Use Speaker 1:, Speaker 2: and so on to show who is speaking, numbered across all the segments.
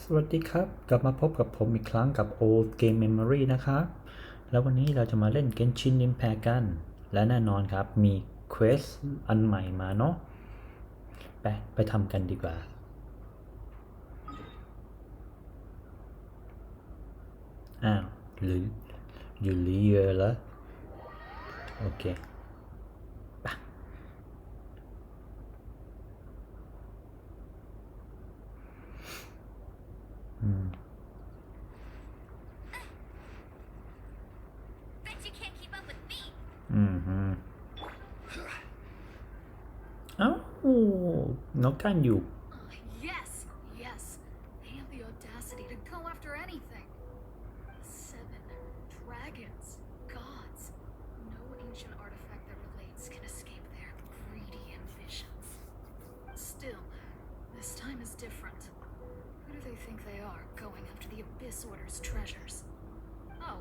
Speaker 1: สวัสดีครับกลับมาพบกับผมอีกครั้งกับ Old Game Memory นะครับแล้ววันนี้เราจะมาเล่น Genshin Impact กันและแน่นอนครับมีเควสอันใหม่มาเนาะไปทำกันดีกว่าอ้าวหรืออยู่ลีเยอร์แล้วโอเคไปอืม
Speaker 2: Bet you can't keep up with me.
Speaker 1: เอ้าน้องกันอยู่
Speaker 2: Yes. They have the audacity to go after anything. 7 dragons, gods. No ancient artifact that relates can escape their greedy ambitions. Still, this time is different. Who do they think they are, going after the Abyss Order's treasures? Oh,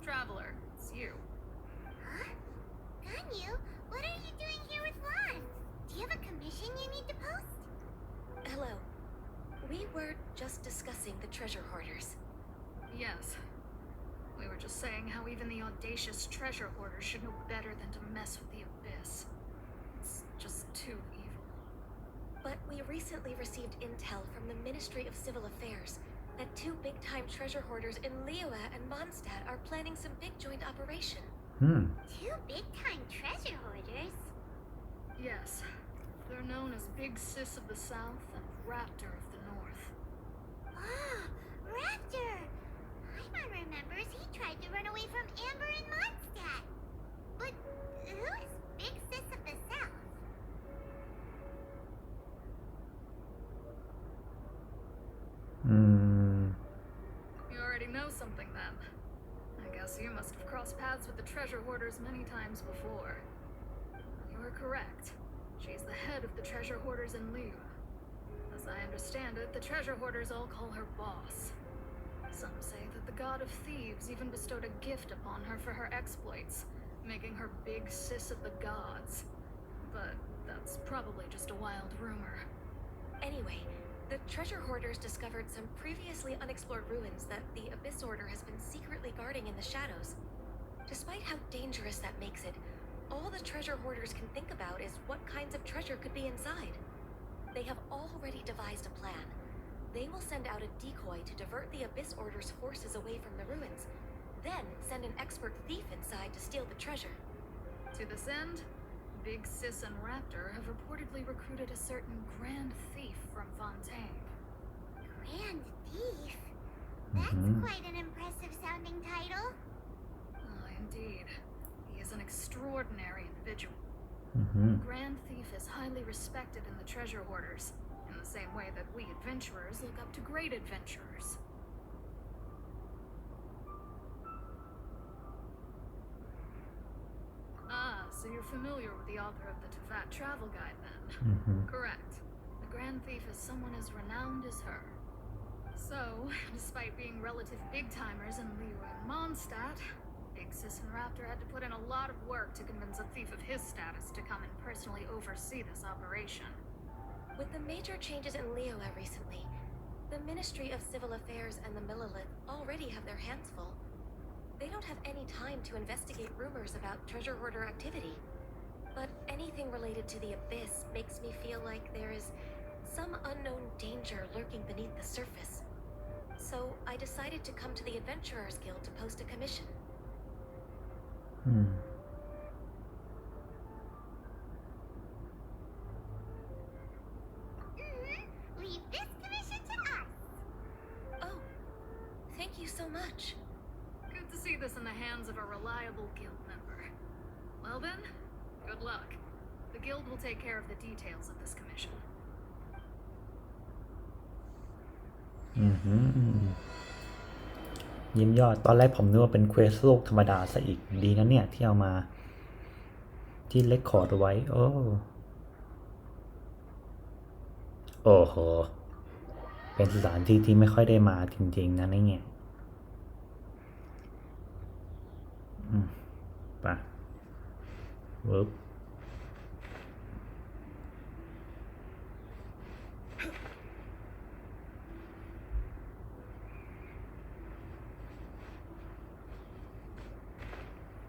Speaker 2: Traveler, it's you.
Speaker 3: Huh? Ganyu, what are you doing here with Lon? Do you have a commission you need to post?
Speaker 4: Hello. We were just discussing the treasure hoarders.
Speaker 2: Yes. We were just saying how even the audacious treasure hoarders should know better than to mess with the Abyss. It's just too evil.
Speaker 4: But we recently received intel from the Ministry of Civil Affairs that 2 big-time treasure hoarders in Liyue and Mondstadt are planning some big joint operation.
Speaker 3: 2 big-time treasure hoarders?
Speaker 2: Yes. They're known as Big Sis of the South and Raptor of the North.
Speaker 3: Oh, Raptor! Paimon remembers he tried to run away from Amber in Mondstadt. But who is Big Sis of the South?
Speaker 2: You already know something then. I guess you must have crossed paths with the treasure hoarders many times before. You are correct. She's the head of the treasure hoarders in Liyue. As I understand it, the treasure hoarders all call her boss. Some say that the god of thieves even bestowed a gift upon her for her exploits, making her Big Sis of the gods. But that's probably just a wild rumor.
Speaker 4: Anyway, the treasure hoarders discovered some previously unexplored ruins that the Abyss Order has been secretly guarding in the shadows. Despite how dangerous that makes it, all the treasure hoarders can think about is what kinds of treasure could be inside. They have already devised a plan. They will send out a decoy to divert the Abyss Order's forces away from the ruins, then send an expert thief inside to steal the treasure.
Speaker 2: To this end, Big Sis and Raptor have reportedly recruited a certain Grand Thief from Fontaine.
Speaker 3: Grand Thief? That's quite an impressive sounding title.
Speaker 2: Indeed. He is an extraordinary individual. Grand Thief is highly respected in the treasure hoarders, in the same way that we adventurers look up to great adventurers. So you're familiar with the author of the Teyvat travel guide then? Correct. The Grand Thief is someone as renowned as her. So, despite being relative big-timers in Liyue and Mondstadt, Big Sis and Raptor had to put in a lot of work to convince a thief of his status to come and personally oversee this operation.
Speaker 4: With the major changes in Liyue recently, the Ministry of Civil Affairs and the Millelith already have their hands full. They don't have any time to investigate rumors about treasure hoarder activity. But anything related to the Abyss makes me feel like there is some unknown danger lurking beneath the surface. So I decided to come to the Adventurers Guild to post a commission.
Speaker 3: Leave this commission to us.
Speaker 4: Oh, thank you so much.
Speaker 2: Good to see this in the hands of a reliable guild member. Well then, good luck. The guild will take care of the details of this commission.
Speaker 1: ยิ้มยอดตอนแรกผมนึกว่าเป็นเควสโลกธรรมดาซะอีกดีนะเนี่ยที่เอามาที่เล็กคอร์ดไว้โอ้โหเป็นสถานที่ที่ไม่ค่อยได้มาจริงๆนะเนี่ยไปเวิร์บ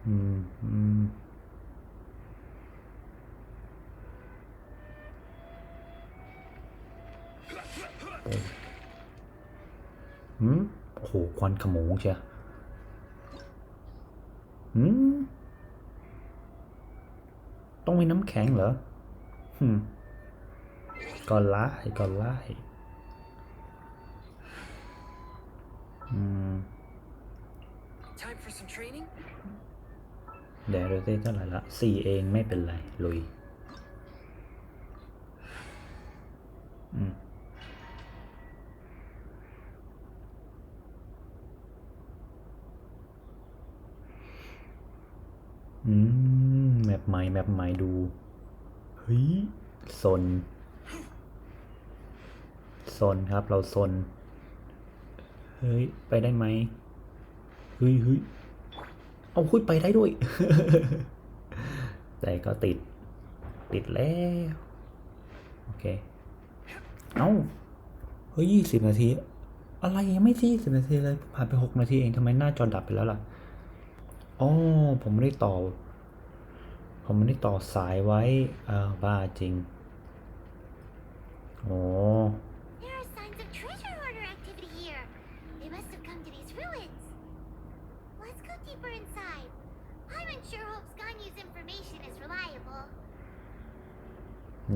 Speaker 1: อืมอืมอืมโอ้โหควันขโมงเชียวอืมต้องมีน้ำแข็งเหรอก่อนละก่อนไล่อืม
Speaker 5: Time for some training?
Speaker 1: เดี๋ยวเราได้เท่าไหร่ละ4เองไม่เป็นไรลุยแมปใหม่แมปใหม่ดูเฮ้ยซนครับเราซนเฮ้ยไปได้ไหมเฮ้ยเอาคุยไปได้ด้วย แต่ก็ติดแล้วโอเคเอ้าเฮ้ย20 นาทีอะไรยังไม่20 นาทีเลยผ่านไป6 นาทีเองทำไมหน้าจอดับไปแล้วล่ะอ๋อผมไม่ได้ต่อสายไว้บ้าจริงโอ้
Speaker 3: There are signs of treasure hoarder activity here. They must have come to these ruins. Let's go deeper inside. I'm unsure Hope's Ganyu's information is reliable.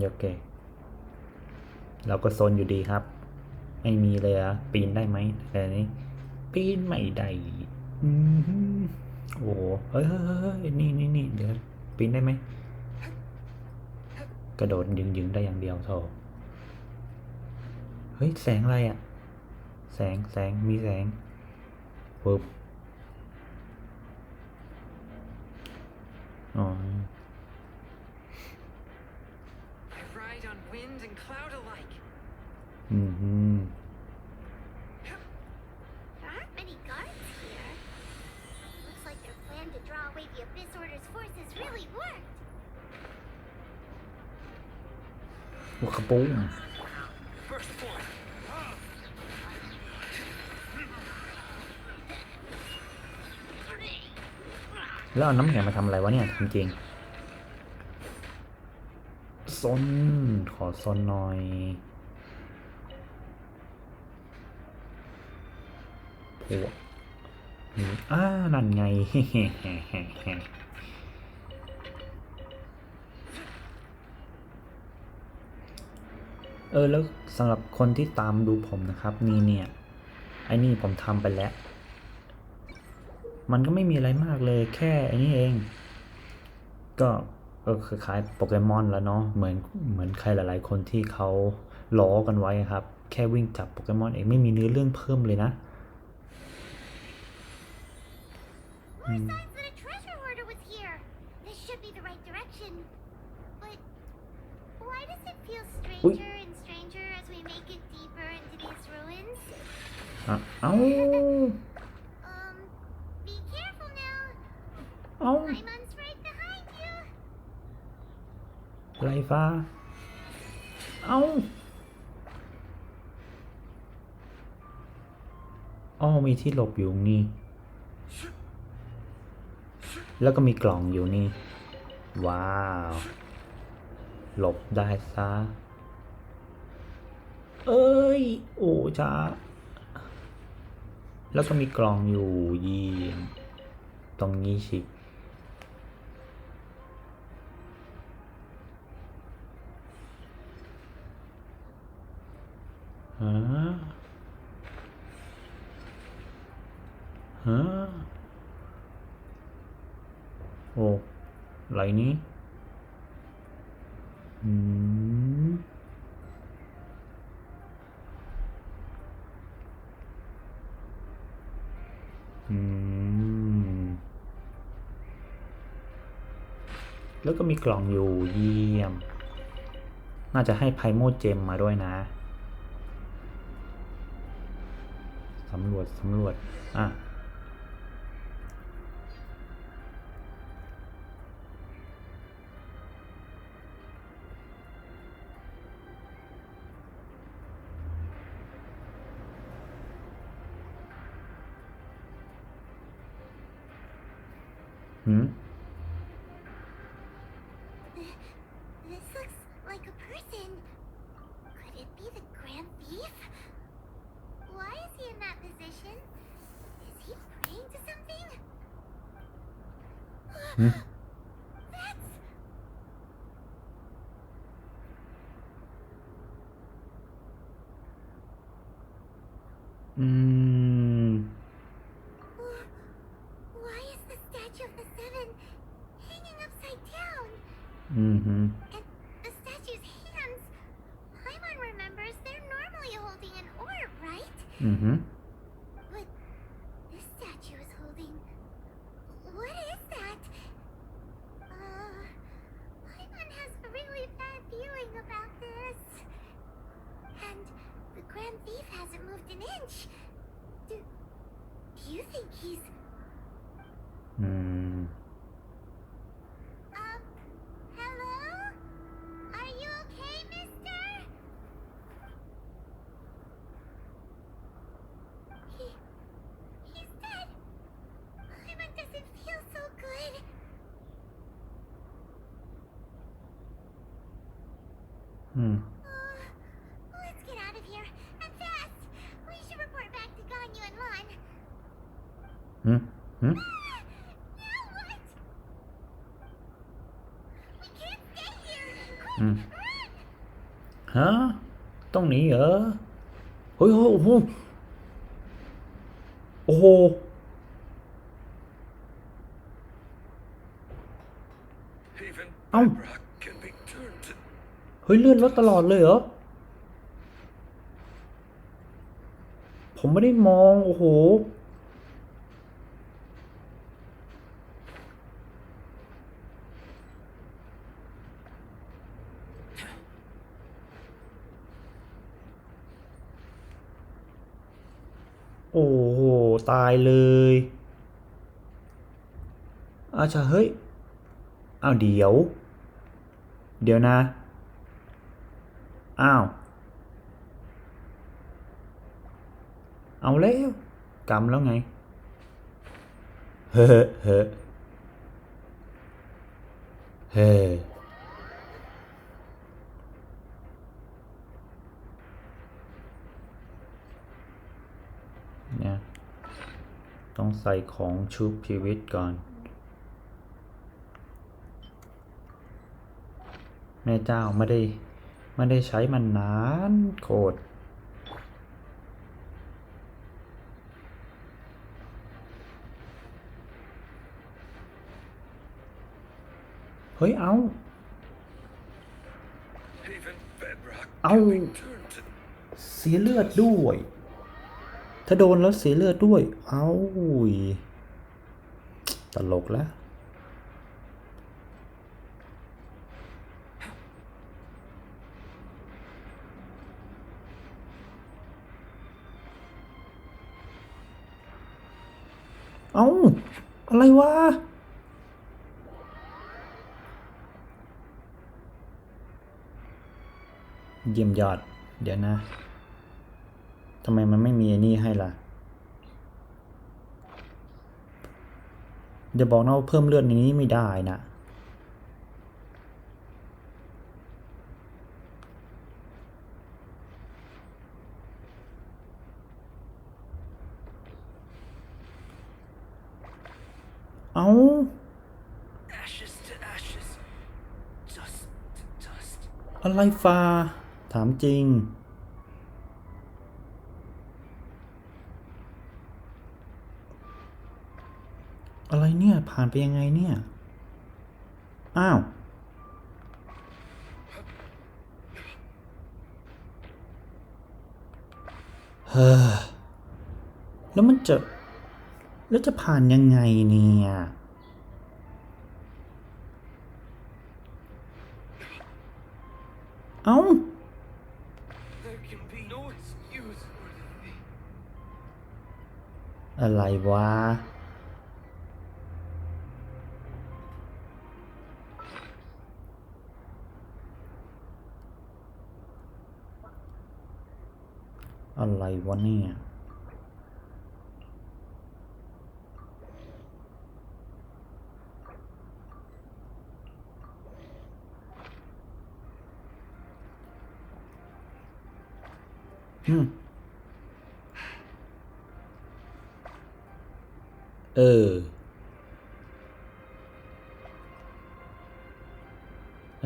Speaker 1: โอเคเราก็โซนอยู่ดีครับไม่มีเลยอะปีนได้ไหมแต่นี้ปีนไม่ได้โอ้โหเฮ้ยนี่เดี๋ยวปีนได้ไหมกระโดดยึงได้อย่างเดียวโธ่เฮ้ยแสงอะไรอะแสงมีแสงปึ๊บอ๋อ
Speaker 5: I ride on wind and cloud alike.
Speaker 1: อืม
Speaker 3: There aren't many guards here. Looks like their plan to draw away the Abyss Order's forces really worked.
Speaker 1: หัวกระปุ้ง
Speaker 5: Burst forth.
Speaker 1: แล้วเอาน้ำแข็งมาทำอะไรวะเนี่ยจริงๆซนขอซนหน่อยพวกนั่นไง แล้วสำหรับคนที่ตามดูผมนะครับเนี่ยไอ้นี่ผมทำไปแล้วมันก็ไม่มีอะไรมากเลยแค่ไอ้นี่เองก็คล้ายๆโปเกมอนแล้วเนาะเหมือนใครหลายๆคนที่เขาล้อกันไว้ครับแค่วิ่งจับโปเกมอนเองไม่มีเนื้อเรื่องเพิ่มเลยนะ
Speaker 3: More signs that a treasure hoarder was here. This should be the right direction. But why does it feel stranger and stranger as we make it deeper into these ruins?
Speaker 1: เอ้า
Speaker 3: Be careful now.
Speaker 1: เอ้า
Speaker 3: Paimon's right behind you.
Speaker 1: ไรฟ้าเอ้ามีที่หลบอยู่นี่แล้วก็มีกล่องอยู่นี่ว้าวหลบได้ซะโอ้จ้าแล้วก็มีกล่องอยู่เยี่ยมตรงนี้สิฮะโอ้อะไรนี้แล้วก็มีกล่องอยู่เยี่ยมน่าจะให้ไพโมเจมมาด้วยนะสำรวจ
Speaker 3: This looks like a person. Could it be the Grand Thief? Why is he in that position? Is he praying to something? That's... Why is the statue of the Seven hanging upside down? And the statue's hands, Paimon remembers they're normally holding an orb, right? But this statue is holding... What is that? Paimon has a really bad feeling about this. And the Grand Thief hasn't moved an inch. Do you think he's... Hello? Are you okay, mister? He's dead. Paimon doesn't feel so good. Let's get out of here, and fast. We should report back to Ganyu and Lon. Now what? We can't stay here. Quick, run!
Speaker 1: ฮะต้องหนีเหรอเฮ้ยโอ้โหโอ้โห
Speaker 6: Even
Speaker 1: Ow.
Speaker 6: bedrock can be turned to
Speaker 1: เฮ้ยเลื่อนรถตลอดเลยเหรอผมไม่ได้มองโอ้โหโอ้โหตายเลยอาชาเฮ้ยอ้าวเดี๋ยวนะอ้าวเอาแล้วกำแล้วไงเฮ้เฮ้เฮ้เนี่ยต้องใส่ของชุบชีวิตก่อนแม่เจ้าไม่ได้ใช้มันนานโคตรเฮ้ยเอา
Speaker 6: even bedrock
Speaker 1: เอา
Speaker 6: can be turned to
Speaker 1: เสียเลือดด้วยถ้าโดนแล้วเสียเลือดด้วยเอาตลกแล้วเอาอะไรวะเยี่ยมยอดเดี๋ยวนะทำไมมันไม่มีไอ้นี่ให้ล่ะเดี๋ยวบอกนะว่าเพิ่มเลือดในนี้ไม่ได้นะเอา
Speaker 6: ashes to ashes, dust to dust.
Speaker 1: อะไรฟ้าถามจริงอะไรเนี่ยผ่านไปยังไงเนี่ยอ้าวเฮ้อแล้วจะผ่านยังไงเนี่ยเอ้า
Speaker 6: There can be no excuse for the
Speaker 1: อะไรวะอะไรวะเนี่ย มั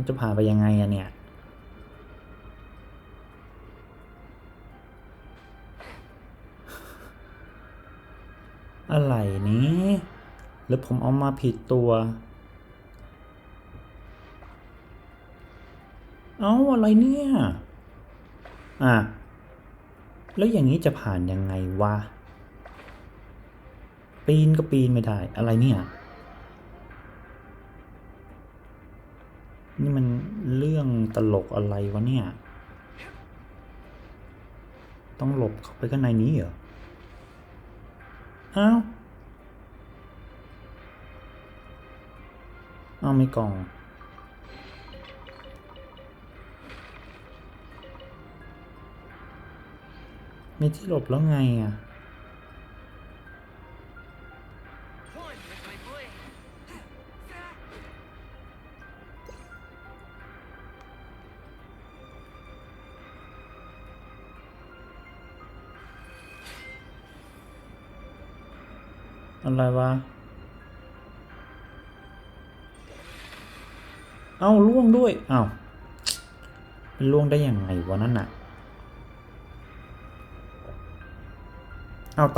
Speaker 1: นจะผ่านไปยังไงอะเนี่ยอะไรนี้หรือผมเอามาผิดตัวเอาอะไรเนี่ยแล้วอย่างนี้จะผ่านยังไงวะปีนก็ปีนไม่ได้อะไรเนี่ยนี่มันเรื่องตลกอะไรวะเนี่ยต้องหลบเข้าไปข้างในนี้เหรออ้าวไม่กล่องมีที่หลบแล้วไง
Speaker 6: One with my blade.
Speaker 1: อะไรวะล่วงด้วยเป็นล่วงได้ยังไงวะนั่นน่ะ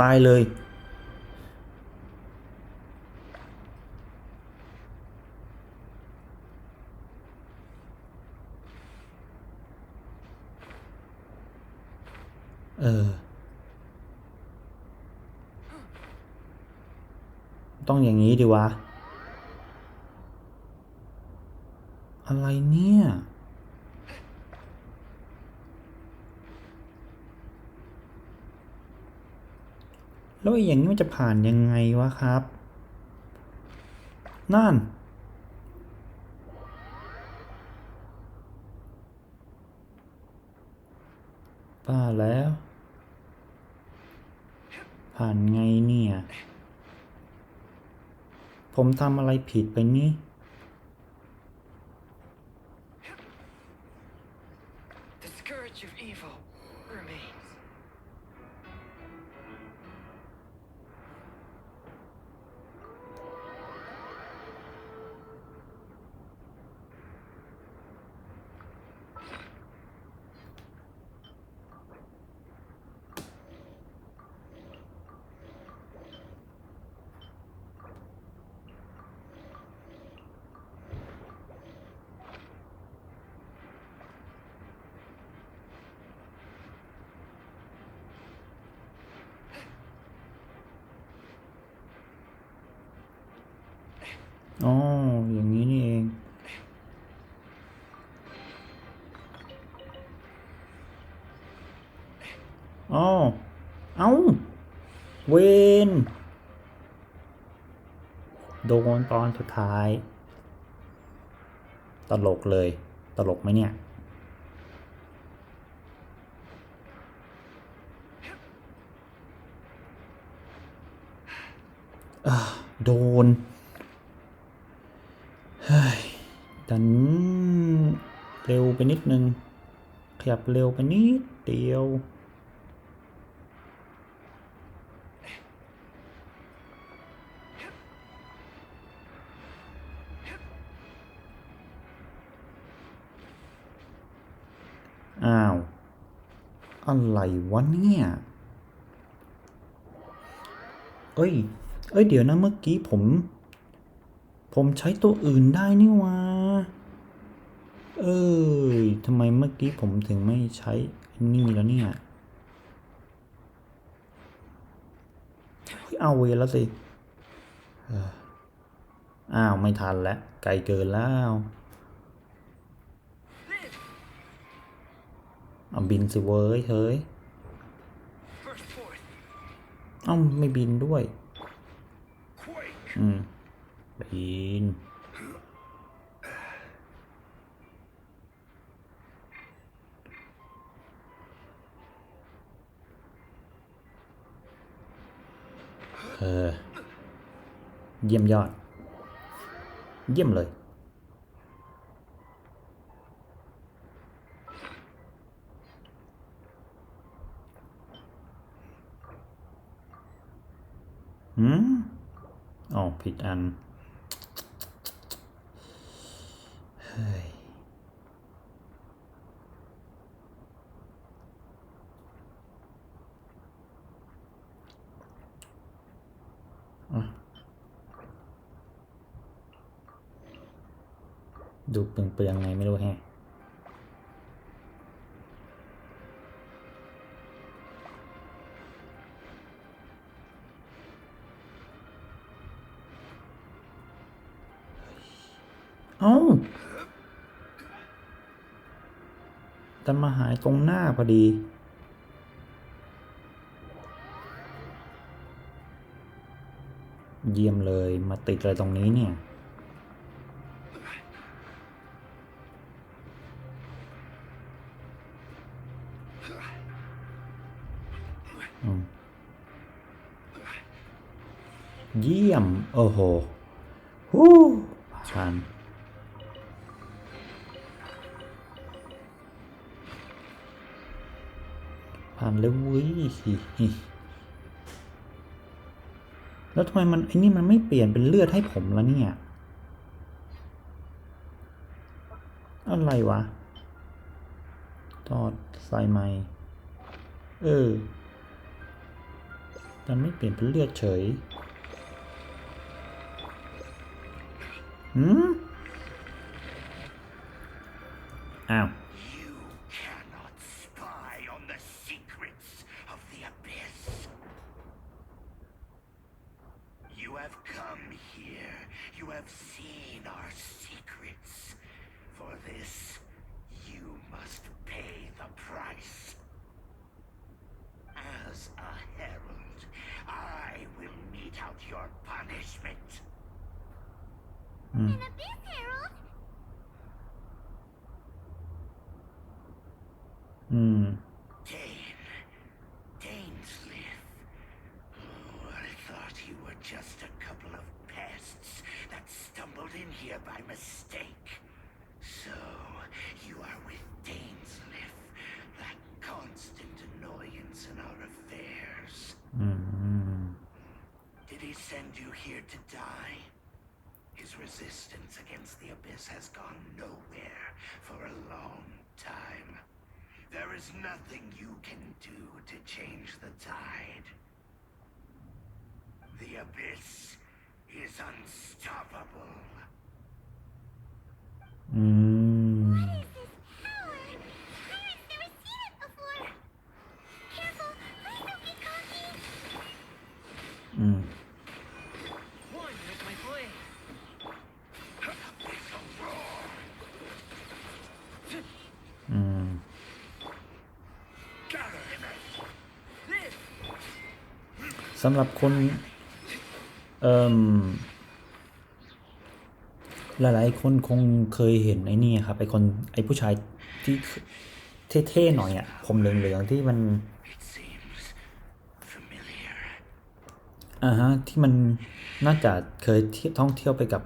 Speaker 1: ตายเลยต้องอย่างนี้ดิวะอะไรเนี่ยแล้วอย่างนี้มันจะผ่านยังไงวะครับนั่นบ้าแล้วผ่านไงเนี่ยผมทำอะไรผิดไปนี่
Speaker 6: The scourge of evil remains.
Speaker 1: อย่างนี้นี่เองเวนโดนตอนสุดท้ายตลกเลยตลกไหมเนี่ยโดนดันเร็วไปนิดนึงขยับเร็วไปนิดเดียวอะไรวะเนี่ยเดี๋ยวนะเมื่อกี้ผมใช้ตัวอื่นได้นี่วะทำไมเมื่อกี้ผมถึงไม่ใช้นี่แล้วเนี่ยเอาเวแล้วสิไม่ทันแล้วไกลเกินแล้วบินสิเว้ยเฮ้ยไม่บินด้วยบินเยี่ยมยอดเยี่ยมเลย อ๋อผิดอันเฮ้ยดูเปลืองๆไงไม่รู้แฮะเอ้าแต่มาหายตรงหน้าพอดีเยี่ยมเลยมาติดอะไรตรงนี้เนี่ยเยี่ยมโอ้โหฮู้ผ่านแล้วเว้ยแล้วทำไมมันไอ้นี่มันไม่เปลี่ยนเป็นเลือดให้ผมแล้วเนี่ยอะไรวะทอดใส่ไม้มันไม่เปลี่ยนเป็นเลือดเฉยอ้าว
Speaker 6: You cannot spy on the secrets of the Abyss. You have come here. You have seen our secrets. For this, you must pay the price. As a herald, I will mete out your punishment.
Speaker 3: An Abyss Herald?
Speaker 6: Dainsleif. Oh, I thought you were just a couple of pests that stumbled in here by mistake. So, you are with Dainsleif, that constant annoyance in our affairs. Did he send you here to die? His resistance against the Abyss has gone nowhere for a long time. There is nothing you can do to change the tide. The Abyss is unstoppable.
Speaker 3: What is this power? Tyrant's never seen it before. Careful, please don't get cocky.
Speaker 5: One with my blade.
Speaker 6: Abyss roar.
Speaker 1: สำหรับคนหลายๆคนคงเคยเห็นไอ้นี่ครับไอ้ผู้ชายที่เท่ๆหน่อยอ่ะผมเหลืองๆที่มัน
Speaker 6: It seems familiar.
Speaker 1: ที่มันน่าจะเคยท่องเที่ยวไปกับ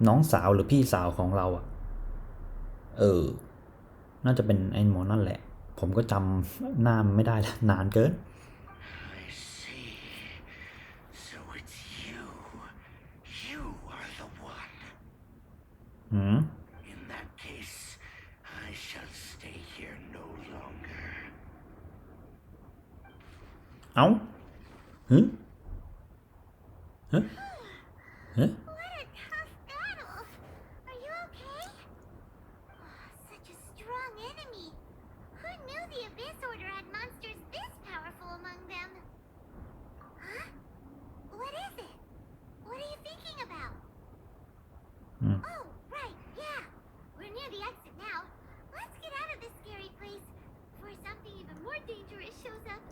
Speaker 1: น้องสาวหรือพี่สาวของเราอ่ะน่าจะเป็นไอ้หมอนั่นแหละผมก็จำหน้าไม่ได้แล้วนานเกิน
Speaker 6: I see. So it's you. You are the one. In that case, I shall stay here no longer.
Speaker 1: เอ้า
Speaker 3: What a tough battle. Are you okay? Oh, such a strong enemy. Who knew the Abyss Order had monsters this powerful among them? Huh? What is it? What are you thinking about? Oh, right, yeah. We're near the exit now. Let's get out of this scary place before something even more dangerous shows up.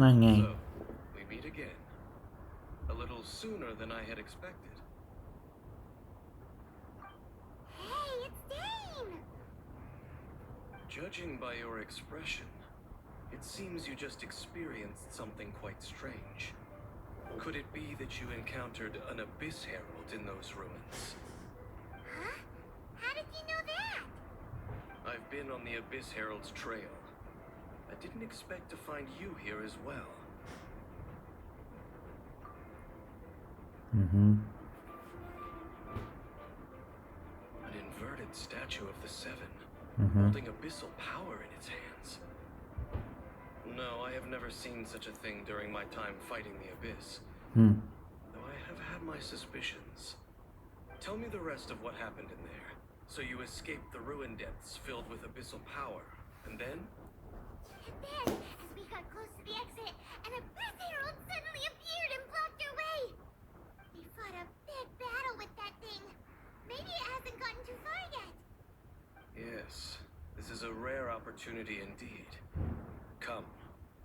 Speaker 1: นั่นไง
Speaker 7: So, we meet again. A little sooner than I had expected.
Speaker 3: Hey, it's Dane!
Speaker 7: Judging by your expression, it seems you just experienced something quite strange. Could it be that you encountered an Abyss Herald in those ruins?
Speaker 3: Huh? How did you know that?
Speaker 7: I've been on the Abyss Herald's trail. I didn't expect to find you here as well. An inverted statue of the Seven, holding abyssal power in its hands. No, I have never seen such a thing during my time fighting the Abyss. Though I have had my suspicions. Tell me the rest of what happened in there. So you escaped the ruin depths filled with abyssal power, and then?
Speaker 3: And then, as we got close to the exit, an Abyss Herald suddenly appeared and blocked our way. We fought a big battle with that thing. Maybe it hasn't gotten too far yet.
Speaker 7: Yes, this is a rare opportunity indeed. Come,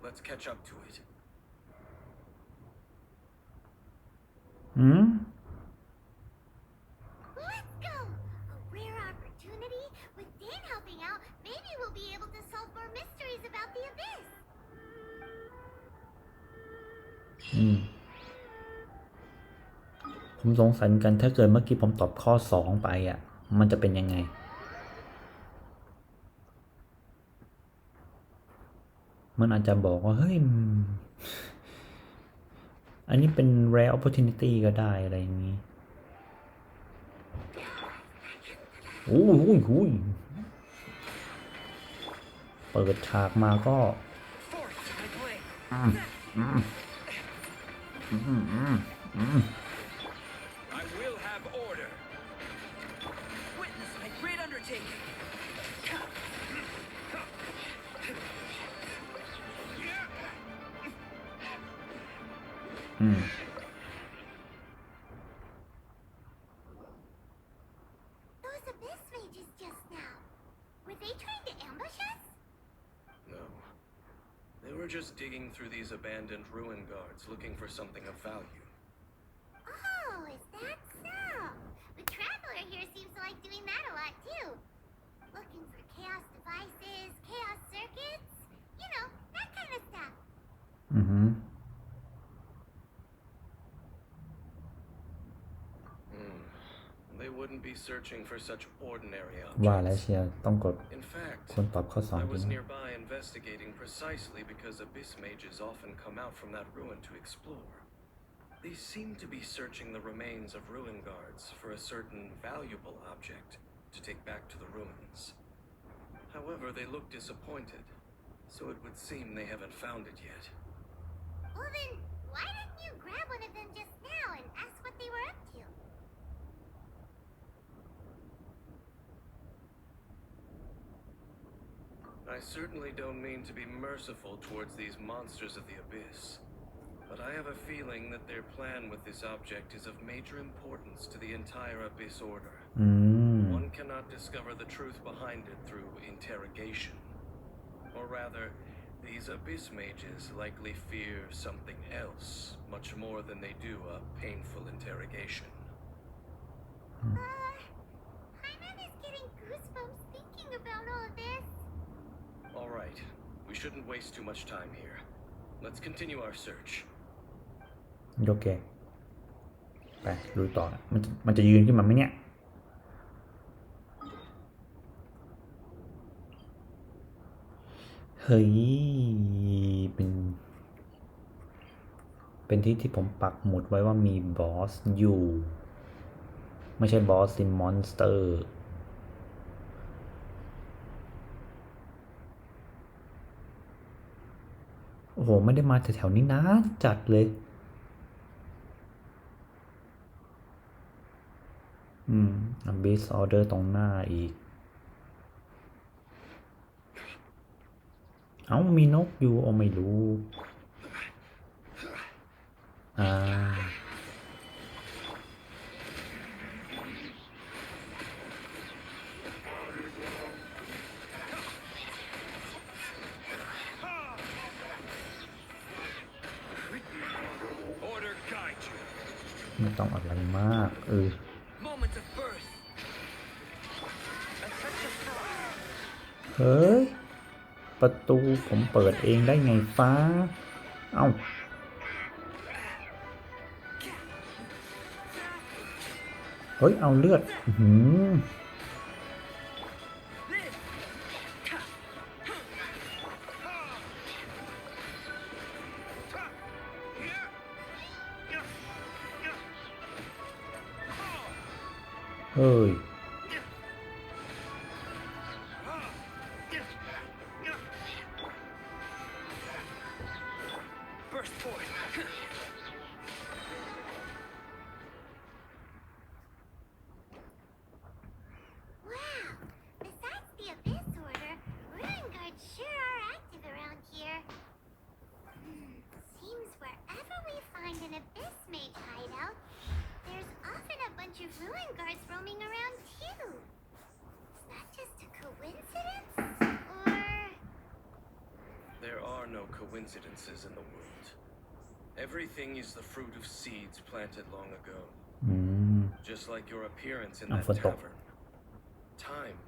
Speaker 7: let's catch up to it.
Speaker 3: Let's go! A rare opportunity? With Dan helping out, maybe we'll be able to solve more mysteries about the Abyss.
Speaker 1: ผมสงสัยเหมือนกันถ้าเกิดเมื่อกี้ผมตอบข้อ2ไปอ่ะมันจะเป็นยังไงมันอาจจะบอกว่าเฮ้ยอันนี้เป็น rare opportunity ก็ได้อะไรอย่างนี้โอ้โหเปิดฉากมาก็
Speaker 5: I will have order. Witness my great undertaking.
Speaker 3: Those Abyss mages just now. Were they trying to ambush us?
Speaker 7: No. They were just digging through these abandoned ruin guards looking for something of value.
Speaker 3: Oh, is that so? The Traveler here seems to like doing that a lot too. Looking for chaos devices, chaos circuits, you know, that kind of stuff.
Speaker 7: They wouldn't be searching for such ordinary
Speaker 1: ว่าแล้ว
Speaker 7: objects.
Speaker 1: เชียร์ต้องกด
Speaker 7: In fact,
Speaker 1: คนตอบข้อ
Speaker 7: I
Speaker 1: 2
Speaker 7: was
Speaker 1: จริง
Speaker 7: nearby investigating precisely because Abyss mages often come out from that ruin to explore. They seem to be searching the remains of ruin guards for a certain valuable object to take back to the ruins. However, they look disappointed, so it would seem they haven't found it yet.
Speaker 3: Well then, why didn't you grab one of them just now and ask what they were up to?
Speaker 7: I certainly don't mean to be merciful towards these monsters of the Abyss, but I have a feeling that their plan with this object is of major importance to the entire Abyss Order. One cannot discover the truth behind it through interrogation. Or rather, these Abyss mages likely fear something else, much more than they do a painful interrogation.
Speaker 3: Paimon is getting goosebumps thinking about all of this.
Speaker 7: All right, we shouldn't waste too much time here. Let's continue our search.
Speaker 1: โอเคไปดูต่อมันจะยืนขึ้นมาไหมเนี่ยเฮ้ยเป็นที่ผมปักหมุดไว้ว่ามีบอสอยู่ไม่ใช่บอสสิมอนสเตอร์โอ้โหไม่ได้มาแถวๆนี้นะจัดเลยAbyss Order ตรงหน้าอีกมีนกอยู่ไม่รู้
Speaker 5: Order guide you.
Speaker 1: ไม่ต้องอะไรมาก
Speaker 5: Moment of birth. And such a fire.
Speaker 1: เฮ้ยประตูผมเปิดเองได้ไงฟ้า เฮ้ยเอาเลือดเฮ้ย
Speaker 5: Burst force.
Speaker 3: Wow! Besides the Abyss Order, Ruin Guards sure are active around here. Seems wherever we find an Abyss Mage hideout, there's often a bunch of Ruin Guards roaming around too. Is that just a coincidence? Or...
Speaker 7: There are no coincidences in the world. Everything is the fruit of seeds planted long ago. Just like your appearance in that tavern. Time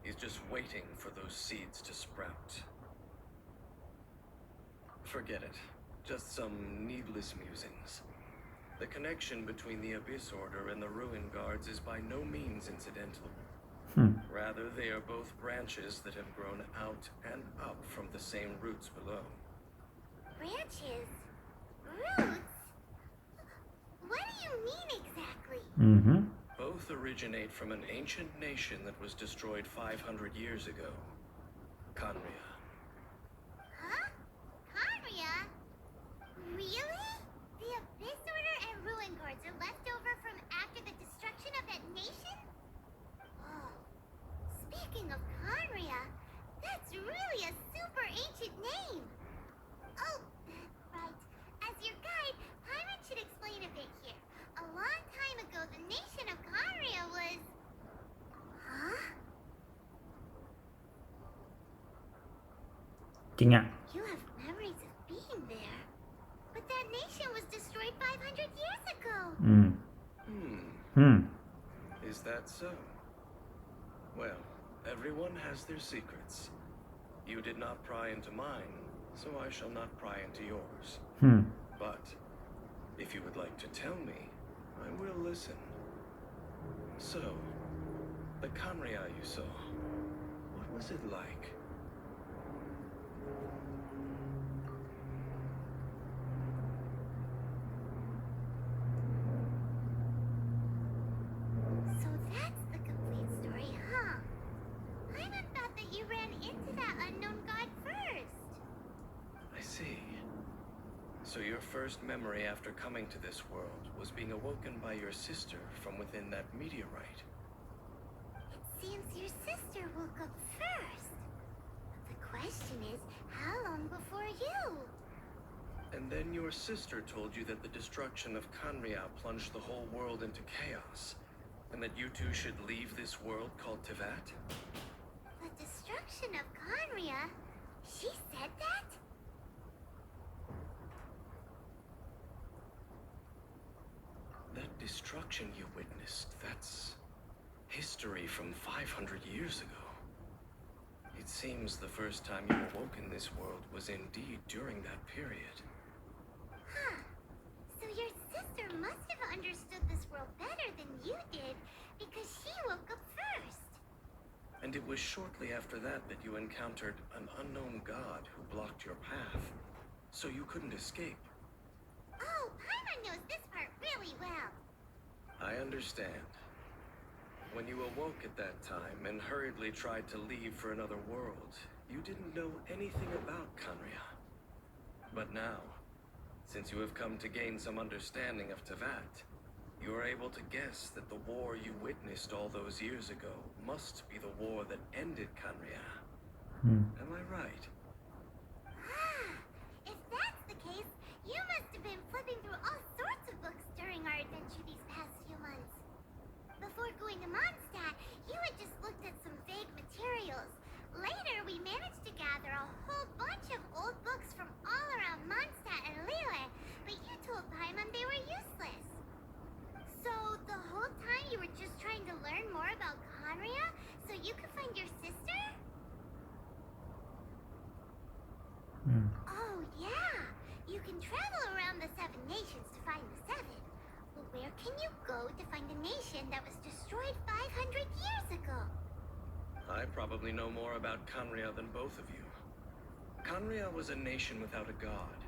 Speaker 7: is just waiting for those seeds to sprout. Forget it. Just some needless musings. The connection between the Abyss Order and the Ruin Guards is by no means incidental. Rather, they are both branches that have grown out and up from the same roots below.
Speaker 3: Branches? Roots? What do you mean exactly?
Speaker 7: Both originate from an ancient nation that was destroyed 500 years ago. Khaenri'ah.
Speaker 3: Huh? Khaenri'ah? Really? The Abyss Order and Ruin Guards are left over from after the destruction of that nation? Oh. Speaking of Khaenri'ah, that's really a super ancient name. Oh, right. As your guide, Tyrant should explain a bit here. A long time ago, the nation of Khaenri'ah was... Huh?
Speaker 1: จริงอ่ะ
Speaker 3: You have memories of being there. But that nation was destroyed 500 years ago.
Speaker 7: Is that so? Well, everyone has their secrets. You did not pry into mine, so I shall not pry into yours. But if you would like to tell me, I will listen. So, the Khaenri'ah you saw, what was it like?
Speaker 3: So that's the complete story, huh? I thought that you ran into that unknown god first.
Speaker 7: I see. So your first memory after coming to this world was being awoken by your sister from within that meteorite.
Speaker 3: It seems your sister woke up first. But the question is, how long before you?
Speaker 7: And then your sister told you that the destruction of Khaenri'ah plunged the whole world into chaos, and that you two should leave this world called Teyvat?
Speaker 3: The destruction of Khaenri'ah? She said that?
Speaker 7: That destruction you witnessed, that's history from 500 years ago. It seems the first time you awoke in this world was indeed during that period.
Speaker 3: Huh. So your sister must have understood this world better than you did, because she woke up first.
Speaker 7: And it was shortly after that that you encountered an unknown god who blocked your path, so you couldn't escape.
Speaker 3: Oh, Paimon knows this part really well.
Speaker 7: I understand. When you awoke at that time and hurriedly tried to leave for another world, you didn't know anything about Khaenri'ah. But now, since you have come to gain some understanding of Teyvat, you are able to guess that the war you witnessed all those years ago must be the war that ended Khaenri'ah. Am I right?
Speaker 3: If that's the case, you must have been flipping through all sorts of books during our adventure these past few months. Before going to Mondstadt, you had just looked at some vague materials. Later, we managed to gather a whole bunch of old books from all around Mondstadt and Lille, but you told Paimon they were useless. So, the whole time you were just trying to learn more about Khaenri'ah so you could find your sister? Oh, yeah. You can travel around the 7 nations to find the 7. But Where can you go to find a nation that was destroyed 500 years ago?
Speaker 7: I probably know more about Khaenri'ah than both of you. Khaenri'ah was a nation without a god.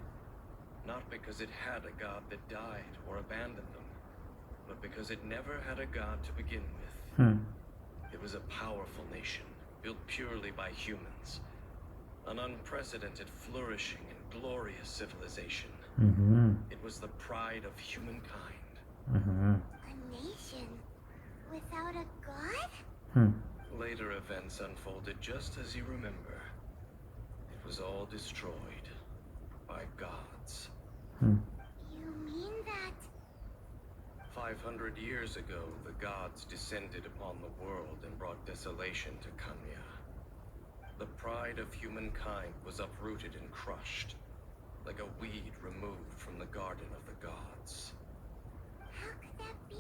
Speaker 7: Not because it had a god that died or abandoned them, but because it never had a god to begin with. It was a powerful nation, built purely by humans. An unprecedented, flourishing, and glorious civilization. It was the pride of humankind.
Speaker 3: A nation without a god?
Speaker 7: Later events unfolded just as you remember. It was all destroyed by gods.
Speaker 3: You mean that
Speaker 7: 500 years ago, the gods descended upon the world and brought desolation to Khaenri'ah. The pride of humankind was uprooted and crushed, like a weed removed from the garden of the gods.
Speaker 3: how could that be?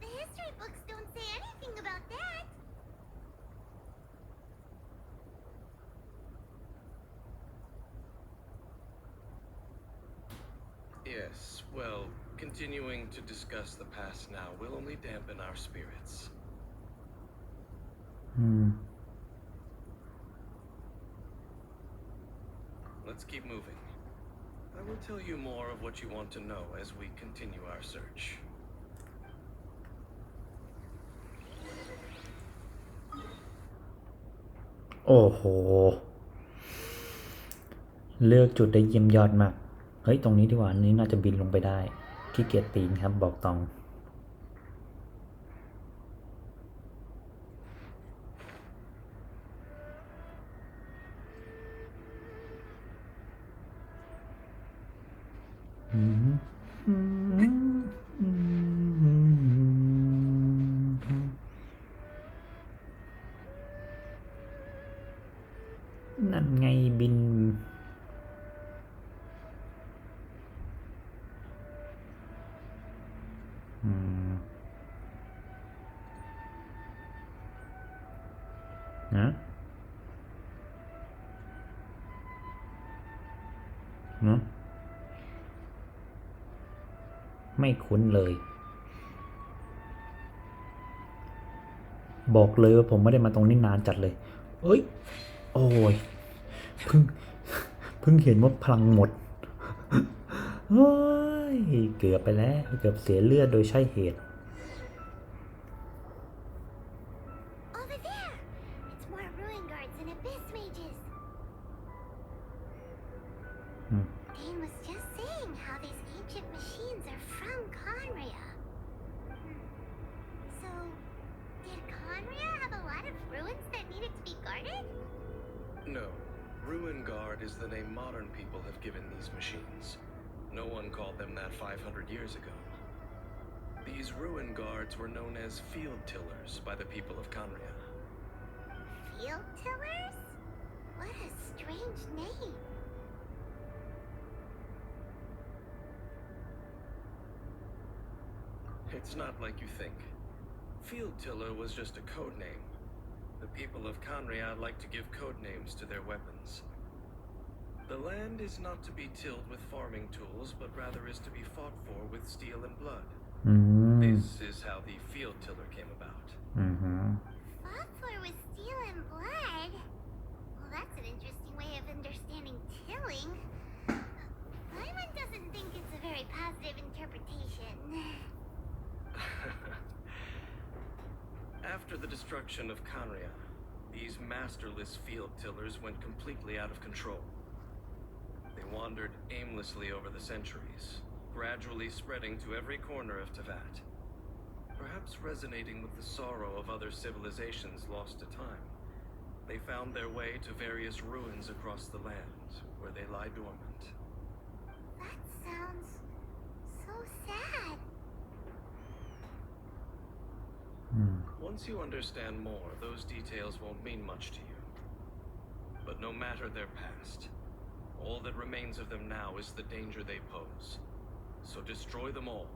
Speaker 3: The history books don't say anything about that.
Speaker 7: Yes, well, continuing to discuss the past now will only dampen our spirits. Let's keep moving. I will tell you more of what you want to know as we continue our search.
Speaker 1: โอ้โหเลือกจุดได้เยี่ยมยอดมากเฮ้ยตรงนี้ดีกว่านี้น่าจะบินลงไปได้ขี้เกียจตีนครับบอกตรงนั่นไงบินนะไม่คุ้นเลยบอกเลยว่าผมไม่ได้มาตรงนี้นานจัดเลยเอ้ยโอ้ยเพิ่งเห็นว่าพลังหมดเฮ้ยเกือบไปแล้วเกือบเสียเลือดโดยใช่เหตุ
Speaker 3: Over there! It's more ruin guards and abyss mages. Dane was just saying how these ancient machines are from Khaenri'ah. So, did Khaenri'ah have a lot of ruins that needed to be guarded?
Speaker 7: No. Ruin Guard is the name modern people have given these machines. No one called them that 500 years ago. These Ruin Guards were known as Field Tillers by the people of Khaenri'ah.
Speaker 3: Field tillers? What a strange name.
Speaker 7: It's not like you think. Field Tiller was just a code name. The people of Khaenri'ah like to give code names to their weapons. The land is not to be tilled with farming tools, but rather is to be fought for with steel and blood. This is how the Field Tiller came about.
Speaker 3: Fought for with steel and blood? Well, that's an interesting way of understanding tilling. Paimon doesn't think it's a very positive interpretation.
Speaker 7: After the destruction of Khaenri'ah, these masterless field tillers went completely out of control. They wandered aimlessly over the centuries, gradually spreading to every corner of Teyvat, perhaps resonating with the sorrow of other civilizations lost to time. They found their way to various ruins across the land, where they lie dormant.
Speaker 3: That sounds so sad.
Speaker 7: Once you understand more, those details won't mean much to you. But no matter their past, all that remains of them now is the danger they pose. So destroy them all.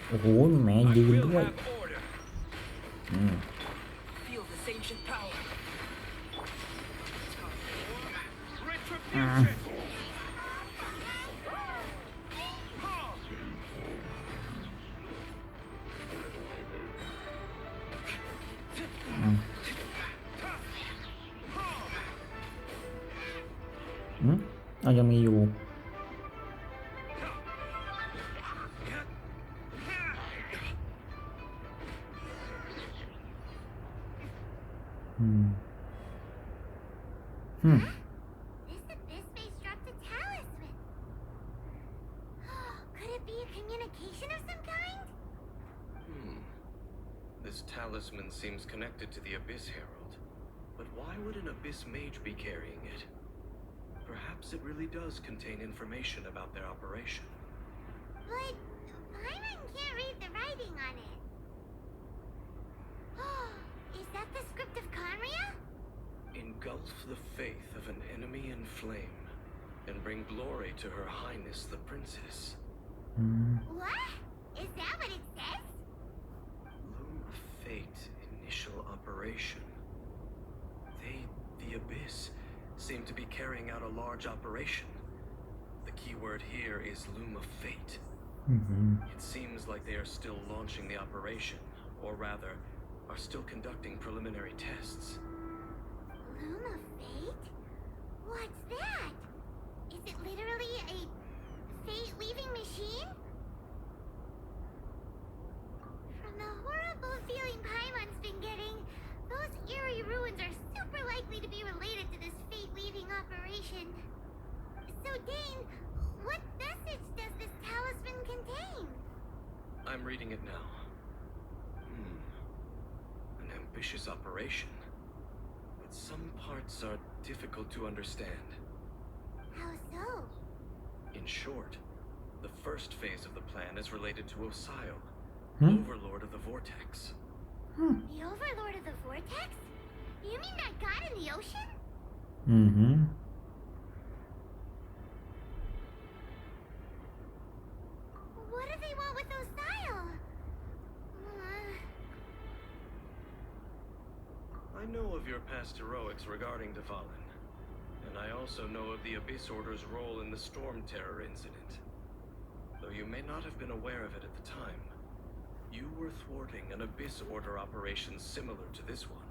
Speaker 1: โอ้โหแม่ยืนด้วย
Speaker 5: Feel this ancient power.
Speaker 6: Retribution!
Speaker 1: เอายังมีอยู่
Speaker 3: This abyss face dropped a talisman. Could it be a communication of some kind?
Speaker 7: This talisman seems connected to the Abyss Herald. But why would an Abyss mage be carrying it? Perhaps it really does contain information about their operation.
Speaker 3: But Paimon can't read the writing on it. Is that the script of Conria?
Speaker 7: Engulf the faith of an enemy in flame, and bring glory to Her Highness the Princess.
Speaker 3: What? Is that what it says?
Speaker 7: Loom of Fate initial operation. They, the Abyss, seem to be carrying out a large operation. The key word here is Loom of Fate. It seems like they are still launching the operation, or rather, are still conducting preliminary tests.
Speaker 3: Loom of Fate? What's that? Is it literally a fate-weaving machine? From the horrible feeling Paimon's been getting, those eerie ruins are super likely to be related to this fate-weaving operation. So Dane, what message does this talisman contain?
Speaker 7: I'm reading it now. An ambitious operation. But some parts are difficult to understand.
Speaker 3: How so?
Speaker 7: In short, the first phase of the plan is related to Osile, Overlord of the Vortex.
Speaker 3: The Overlord of the Vortex? You mean that god in the ocean? What do they want with Osile?
Speaker 7: I know of your past heroics regarding Dvalin, and I also know of the Abyss Order's role in the Storm Terror incident. Though you may not have been aware of it at the time, you were thwarting an Abyss Order operation similar to this one.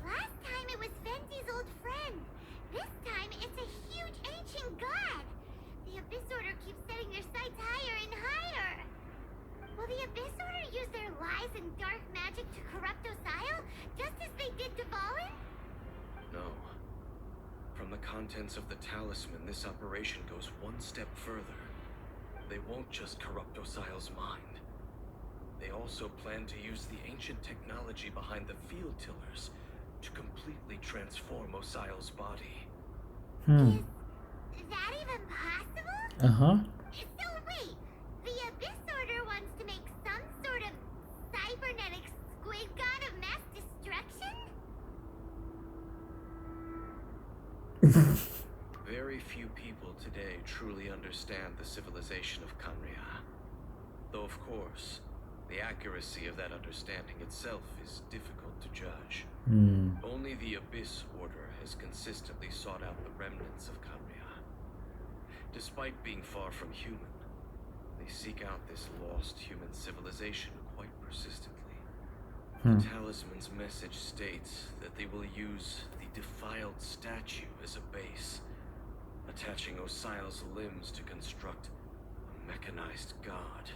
Speaker 3: Last time it was Fenty's old friend. This time it's a huge ancient god. The Abyss Order keeps setting their sights higher and higher. Will the Abyss Order use their lies and dark magic to corrupt Osile, just as they did Dvalin?
Speaker 7: No. From the contents of the talisman, this operation goes one step further. They won't just corrupt Osile's mind. They also plan to use the ancient technology behind the field tillers to completely transform Osile's body.
Speaker 3: Is that even possible? So wait, the Abyss Order wants to make some sort of cybernetic squid god of mass destruction?
Speaker 7: Very few people today truly understand the civilization of Conria. Though of course, the accuracy of that understanding itself is difficult to judge. Only the Abyss Order has consistently sought out the remnants of Conria. Despite being far from human, they seek out this lost human civilization quite persistently. The talisman's message states that they will use the defiled statue as a base, attaching Osile's limbs to construct a mechanized god.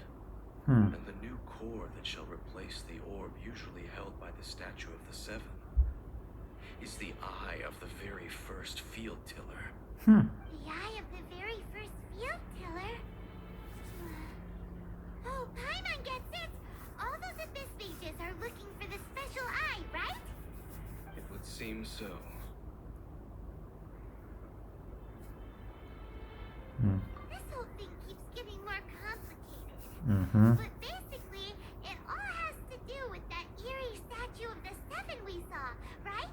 Speaker 7: And the new core that shall replace the orb usually held by the Statue of the Seven is the eye of the very first field tiller.
Speaker 3: The eye of the very first field tiller? Oh, Paimon gets it! All those Abyss mages are looking for the special eye, right?
Speaker 7: It would seem so.
Speaker 3: This whole thing keeps getting more complicated. But basically, it all has to do with that eerie statue of the Seven we saw, right?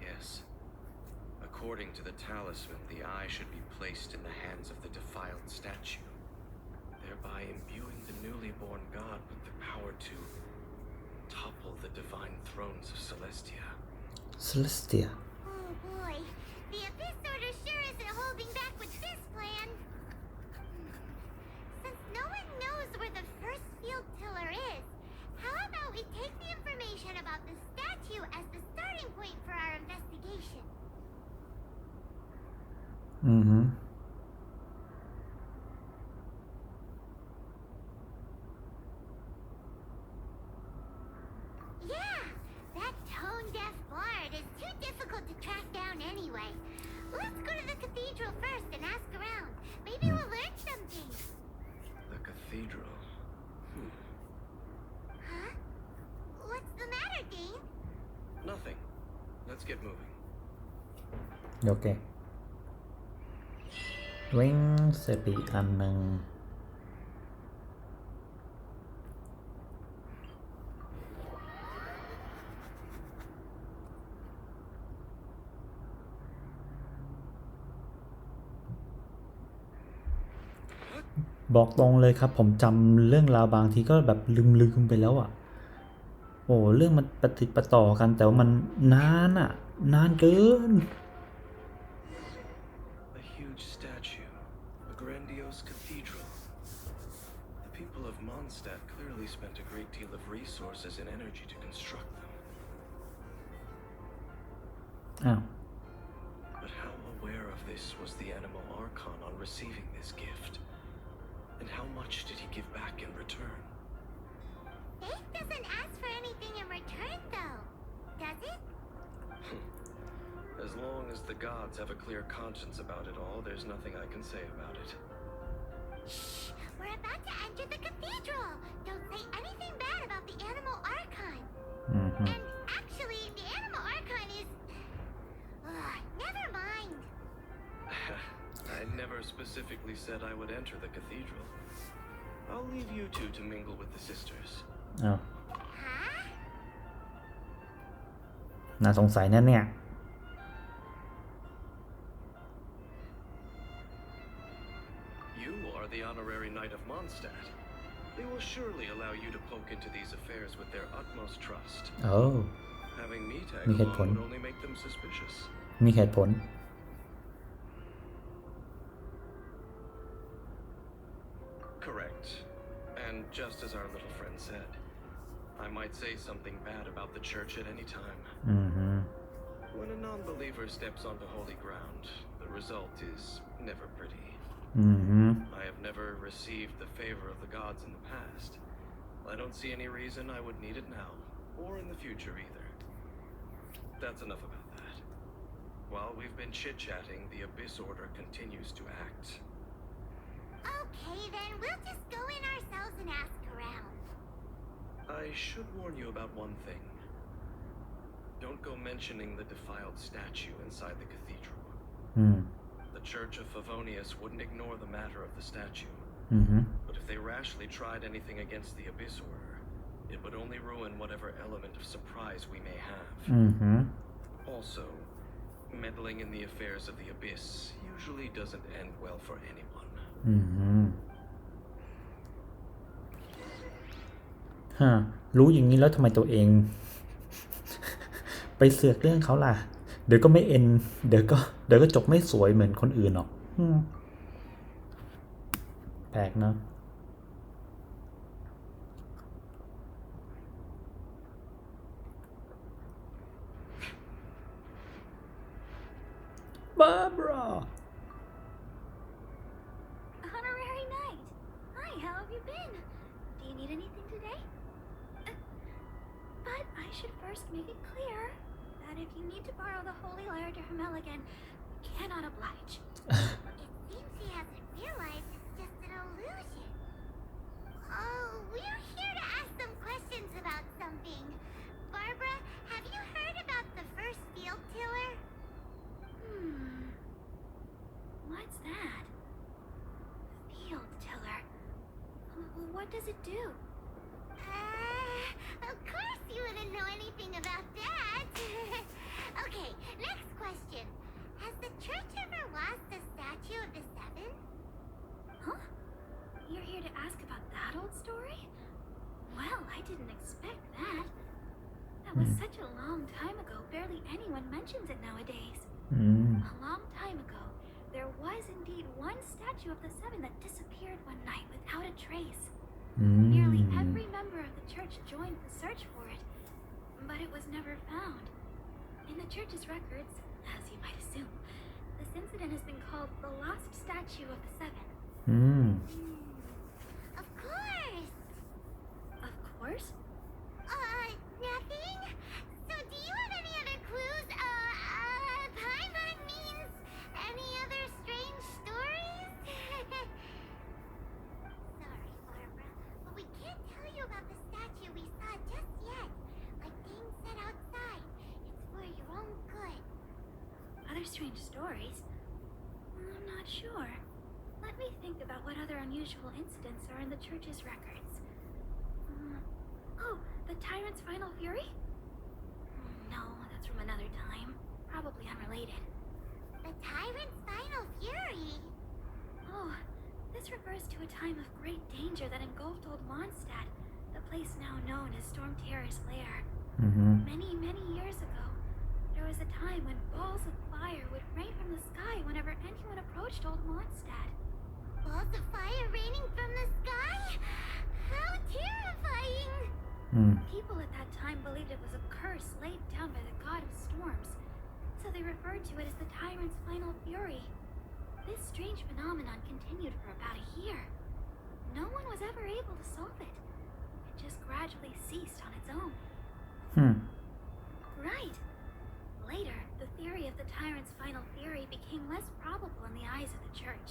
Speaker 7: Yes. According to the talisman, the eye should be placed in the hands of the defiled statue, thereby imbuing the newly born god with the power to topple the divine thrones of Celestia.
Speaker 1: Celestia
Speaker 3: Oh boy, the Abyss Order sure isn't holding back with this plan. Since no one knows where the first field tiller is, how about we take the information about the statue as the starting point for our investigation? Yeah, that tone-deaf bard is too difficult to track down anyway. Let's go to the cathedral first and ask around. Maybe we'll learn something.
Speaker 7: The cathedral.
Speaker 3: Huh? What's the matter, Dane?
Speaker 7: Nothing. Let's get moving.
Speaker 1: โอเควิ่งเสร็จอีกอันหนึ่งบอกตรงเลยครับผมจำเรื่องราวบางทีก็แบบลืมไปแล้วอ่ะโอ้เรื่องมันปฏิดประต่อกันแต่ว่ามันนานอ่ะนานเกิน
Speaker 7: A huge statue, a grandiose cathedral. The people of Mondstadt clearly spent a great deal of resources and energy to construct them.
Speaker 1: อ้าว
Speaker 7: But how aware of this was the Animal Archon on receiving this gift? And how much did he give back in return?
Speaker 3: Faith doesn't ask for anything in return, though. Does it?
Speaker 7: As long as the gods have a clear conscience about it all, there's nothing I can say about it.
Speaker 3: Shh! We're about to enter the cathedral! Don't say anything bad about the Animal Archon. And actually, the Animal Archon is... never mind.
Speaker 7: I never specifically said I would enter the cathedral. I'll leave you two to mingle with the sisters.
Speaker 1: อ้าว
Speaker 3: Huh?
Speaker 1: น่าสงสัยนั่นเนี่ย
Speaker 7: You are the honorary knight of Mondstadt. They will surely allow you to poke into these affairs with their utmost trust.
Speaker 1: โอ้
Speaker 7: Having me tag
Speaker 1: Mi head
Speaker 7: along
Speaker 1: point.
Speaker 7: would only make them suspicious.
Speaker 1: มีเหตุผล
Speaker 7: Correct. And just as our little friend said, I might say something bad about the church at any time.
Speaker 1: อือฮึ
Speaker 7: When a non-believer steps onto holy ground, the result is never pretty.
Speaker 1: อือฮึ
Speaker 7: I have never received the favor of the gods in the past. I don't see any reason I would need it now, or in the future either. That's enough about that. While we've been chit-chatting, the Abyss Order continues to act.
Speaker 3: Okay, then we'll just go in ourselves and ask around.
Speaker 7: I should warn you about one thing. Don't go mentioning the defiled statue inside the cathedral.
Speaker 1: อืม
Speaker 7: The Church of Favonius wouldn't ignore the matter of the statue.
Speaker 1: อือฮึ
Speaker 7: But if they rashly tried anything against the Abyss Order, it would only ruin whatever element of surprise we may have.
Speaker 1: อือฮึ
Speaker 7: Also, meddling in the affairs of the Abyss usually doesn't end well for anyone.
Speaker 1: อือฮึฮะรู้อย่างนี้แล้วทำไมตัวเอง ไปเสือกเรื่องเขาล่ะ เดี๋ยวก็ไม่เอ็น เดี๋ยวก็จบไม่สวยเหมือนคนอื่นหรอกแปลกเนอะ Barbara
Speaker 3: Honorary Knight! Hi, how have you been? Do you need anything today? But I should first make it clear that if you need to borrow the Holy Lyre to Hermel again, we cannot oblige. It seems he hasn't realized it's just an illusion. Oh, we're here to ask some questions about something. Barbara, have you heard about the first field tiller? What's that? Field tiller. What does it do? Of course you wouldn't know anything about that. Okay, next question. Has the church ever lost a statue of the Seven? Huh? You're here to ask about that old story? Well, I didn't expect that. That was such a long time ago. Barely anyone mentions it nowadays.
Speaker 1: อืม
Speaker 3: A long time ago, there was indeed one statue of the seven that disappeared one night without a trace.
Speaker 1: อืม
Speaker 3: Nearly every member of the church joined the search for it, but it was never found. In the church's records, as you might assume, this incident has been called the lost statue of the seven.
Speaker 1: อืม
Speaker 3: Of course. Of course? Nothing? So do you have any other clues? Paimon means any other strange stories? Sorry, Barbara, but we can't tell you about the statue we saw just yet. Like Dane said outside, it's for your own good. Other strange stories? I'm not sure. Let me think about what other unusual incidents are in the church's records. Oh, the Tyrant's final fury? No, that's from another time. Probably unrelated. The Tyrant's final fury? Oh, this refers to a time of great danger that engulfed old Mondstadt, the place now known as Storm Terror's lair.
Speaker 1: อืม
Speaker 3: Many, many years ago, there was a time when balls of fire would rain from the sky whenever anyone approached old Mondstadt. Balls of fire raining from the sky? How terrifying!
Speaker 1: อืม
Speaker 3: People at that time believed it was a curse laid down by the god of storms, so they referred to it as the Tyrant's final fury. This strange phenomenon continued for about a year. No one was ever able to solve it. It just gradually ceased on its own.
Speaker 1: อืม
Speaker 3: Right. Later, the theory of the Tyrant's final fury became less probable in the eyes of the church.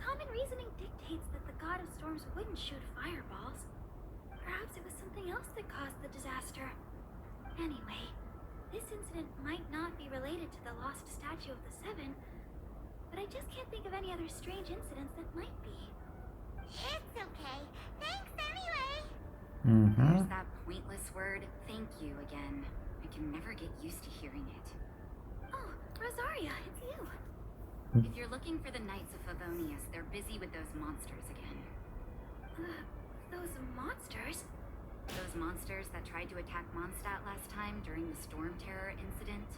Speaker 3: Common reasoning dictates that the god of storms wouldn't shoot fireballs. Perhaps it was something else that caused the disaster. Anyway, this incident might not be related to the lost statue of the seven, but I just can't think of any other strange incidents that might be. It's okay. Thanks anyway.
Speaker 1: อืม
Speaker 8: There's that pointless word, thank you, again. I can never get used to hearing it.
Speaker 3: Oh, Rosaria, it's you.
Speaker 8: If you're looking for the Knights of Favonius, they're busy with those monsters again.
Speaker 3: Those monsters?
Speaker 8: Those monsters that tried to attack Mondstadt last time during the Storm Terror incident?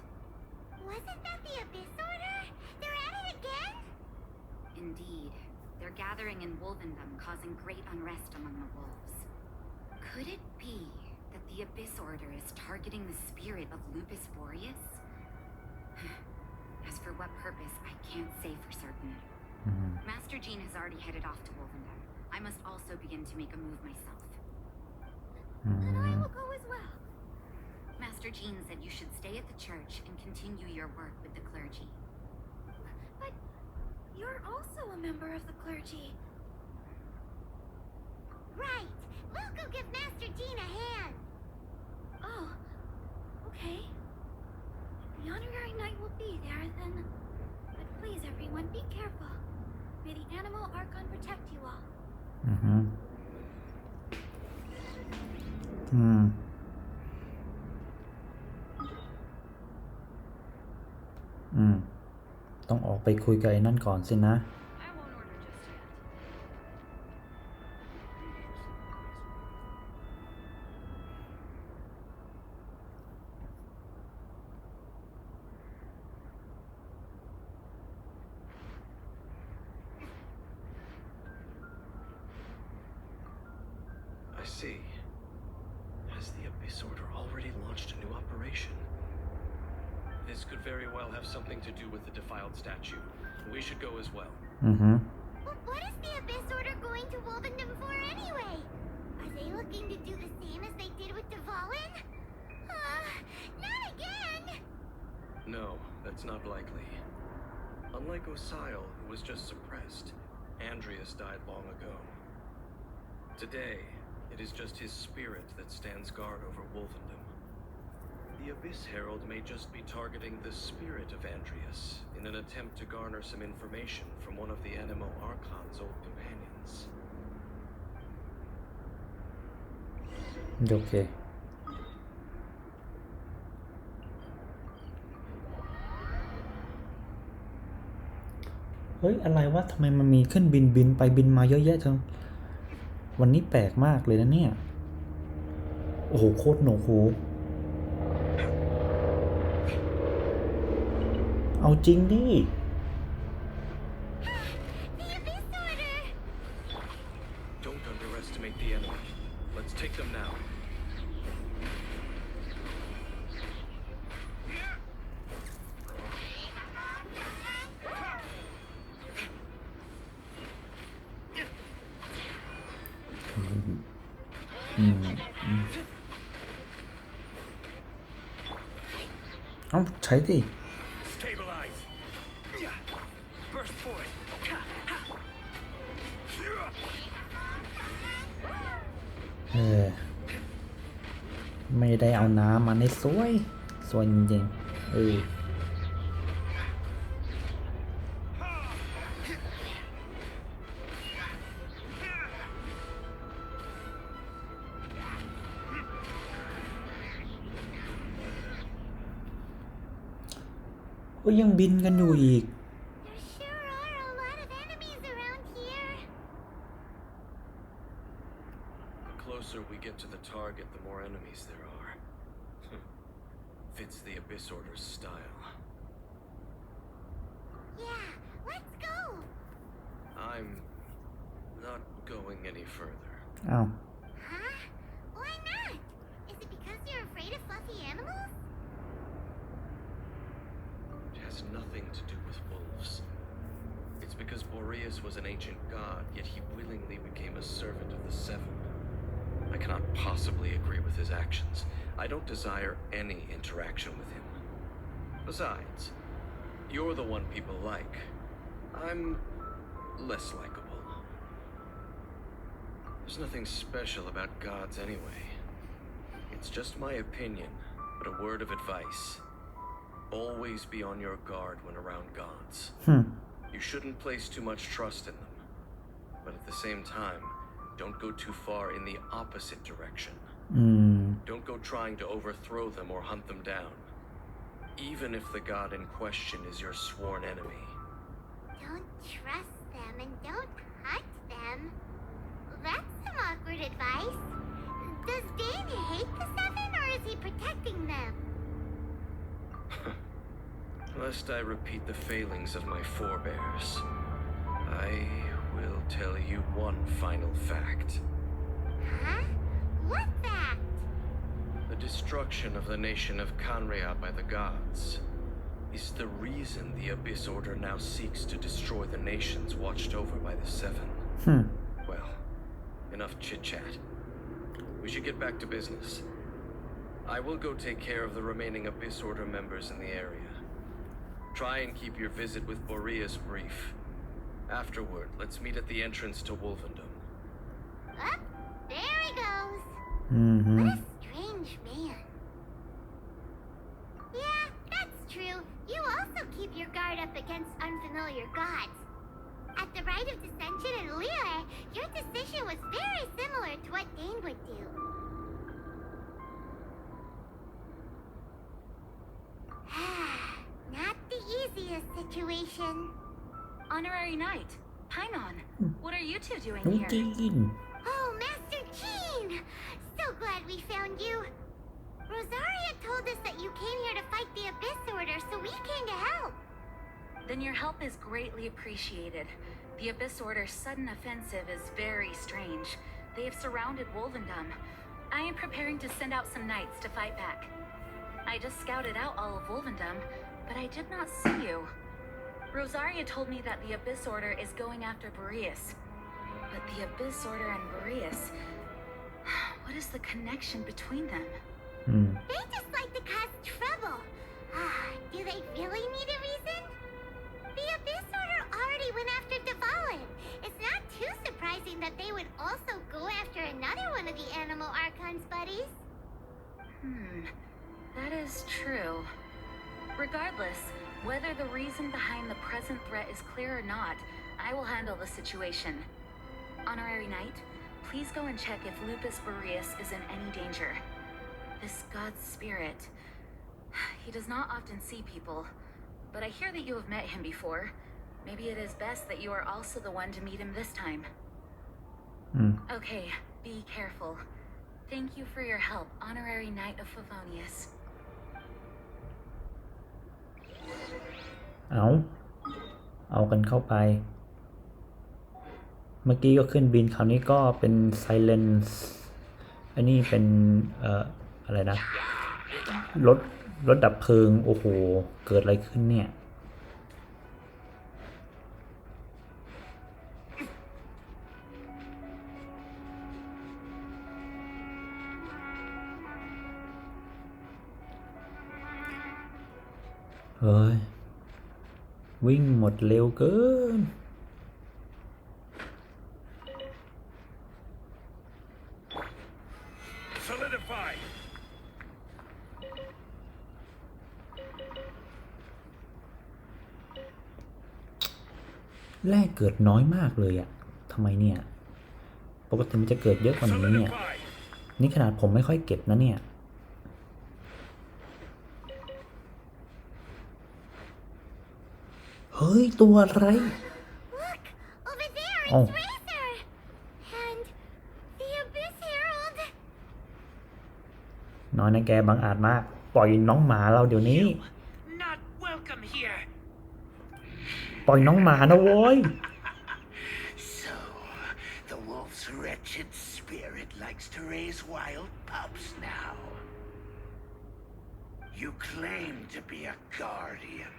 Speaker 3: Wasn't that the Abyss Order? They're at it again?
Speaker 8: Indeed. They're gathering in Wolvendom, causing great unrest among the wolves. Could it be that the Abyss Order is targeting the spirit of Lupus Boreas? As for what purpose, I can't say for certain.
Speaker 1: อืม
Speaker 8: Master Jean has already headed off to Wolvendom. I must also begin to make a move myself.
Speaker 1: อื
Speaker 3: Then I
Speaker 1: ม
Speaker 3: will go as well.
Speaker 8: Master Jean said you should stay at the church and continue your work with the clergy.
Speaker 3: But you're also a member of the clergy. Right. We'll go give Master Jean a hand. Oh, okay. If the honorary knight will be there, then... But please, everyone, be careful. May the Animal Archon protect you all.
Speaker 1: อืม อืม อืม ต้องออกไปคุยกับไอ้นั่นก่อนสินะ
Speaker 2: I won't order just yet.
Speaker 7: I see. Has the Abyss Order already launched a new operation? This could very well have something to do with the defiled statue. We should go as well.
Speaker 1: อือฮึ
Speaker 3: But what is the Abyss Order going to Wolvendom for anyway? Are they looking to do the same as they did with Dvalin? Not again!
Speaker 7: No, that's not likely. Unlike Osile, who was just suppressed, Andreas died long ago. Today, it is just his spirit that stands guard over Wolvendom. The Abyss Herald may just be targeting the spirit of Andreas in an attempt to garner some information from one of the Animo Archon's old companions.
Speaker 1: โอเค เฮ้ย อะไรวะทำไมมันมีขึ้นบินไปบินมาเยอะแยะจัง วันนี้แปลกมากเลยนะเนี่ย โอ้โห โคตรหนวกหู เอาจริงดิ
Speaker 3: The Abyss Order!
Speaker 7: Don't underestimate the enemy. Let's take them now.
Speaker 1: เอาใช้ดิ
Speaker 5: Stabilize. Burst for it.
Speaker 1: ไม่ได้เอาน้ำมาในสวยจริงๆก็ยังบินกันอยู่อีก
Speaker 3: There sure are a lot of enemies around here.
Speaker 7: The closer we get to the target, the more enemies there are. Fits the Abyss Order's style.
Speaker 3: Yeah, let's go.
Speaker 7: I'm not going any further.
Speaker 1: อ้าว
Speaker 3: Huh? Why not? Is it because you're afraid of fluffy animals?
Speaker 7: It has nothing to do with wolves. It's because Boreas was an ancient god, yet he willingly became a servant of the Seven. I cannot possibly agree with his actions. I don't desire any interaction with him. Besides, you're the one people like. I'm less likable. There's nothing special about gods anyway. It's just my opinion, but a word of advice. Always be on your guard when around gods. You shouldn't place too much trust in them. But at the same time, don't go too far in the opposite direction. Don't go trying to overthrow them or hunt them down. Even if the god in question is your sworn enemy.
Speaker 3: Don't trust them and don't hunt them. That's some awkward advice. Does Dane hate the Seven or is he protecting them?
Speaker 7: Lest I repeat the failings of my forebears, I will tell you one final fact.
Speaker 3: Huh? What fact?
Speaker 7: The destruction of the nation of Canrea by the gods is the reason the Abyss Order now seeks to destroy the nations watched over by the Seven. Well, enough chit-chat. We should get back to business. I will go take care of the remaining Abyss Order members in the area. Try and keep your visit with Boreas brief. Afterward, let's meet at the entrance to Wolvendom.
Speaker 3: Up, there he goes. What a strange man. Yeah, that's true. You also keep your guard up against unfamiliar gods. At the Rite of Dissension in Liyue, your decision was very similar to what Dane would do. Not the easiest situation.
Speaker 8: Honorary Knight, Paimon, what are you two doing
Speaker 1: น้อง
Speaker 8: here?
Speaker 1: จีน
Speaker 3: Oh, Master Jean! So glad we found you. Rosaria told us that you came here to fight the Abyss Order, so we came to help.
Speaker 8: Then your help is greatly appreciated. The Abyss Order's sudden offensive is very strange. They have surrounded Wolvendom. I am preparing to send out some knights to fight back. I just scouted out all of Wolvendom, but I did not see you. Rosaria told me that the Abyss Order is going after Boreas. But the Abyss Order and Boreas... What is the connection between them?
Speaker 3: They just like to cause trouble. Do they really need a reason? The Abyss Order already went after Dvalin. It's not too surprising that they would also go after another one of the Animal Archon's buddies.
Speaker 8: That is true. Regardless, whether the reason behind the present threat is clear or not, I will handle the situation. Honorary Knight, please go and check if Lupus Boreas is in any danger. This god's spirit... He does not often see people, but I hear that you have met him before. Maybe it is best that you are also the one to meet him this time. Okay, be careful. Thank you for your help, Honorary Knight of Favonius.
Speaker 1: เอากันเข้าไปเมื่อกี้ก็ขึ้นบินคราวนี้ก็เป็น silence อันนี้เป็นอะไรนะรถดับเพลิงโอ้โหเกิดอะไรขึ้นเนี่ยเฮ้ยวิ่งหมดเร็วเกินแรกเกิดน้อยมากเลยอะทำไมเนี่ยปกติมันจะเกิดเยอะกว่านี้เนี่ยนี่ขนาดผมไม่ค่อยเก็บนะเนี่ยเฮ้ยตัวอะไร
Speaker 3: Look, over there, it's
Speaker 1: อ๋อ
Speaker 3: Razor! And the Abyss Herald!
Speaker 1: น้อยนะแกบังอาจมากปล่อยน้องหมาเราเดี๋ยวนี้
Speaker 5: Not welcome here.
Speaker 1: ปล่อยน้องหมานะโว้ย
Speaker 6: So, the wolf's wretched spirit likes to raise wild pups now. You claim to be a guardian,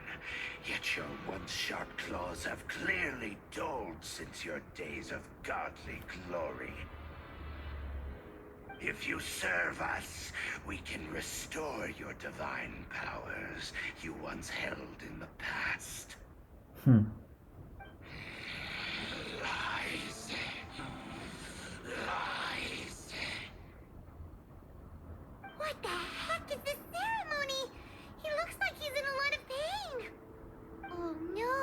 Speaker 6: yet your once sharp claws have clearly dulled since your days of godly glory. If you serve us, we can restore your divine powers you once held in the past. Lies. Lies.
Speaker 3: What the heck is this ceremony? He looks like he's in a lot of pain. Oh no,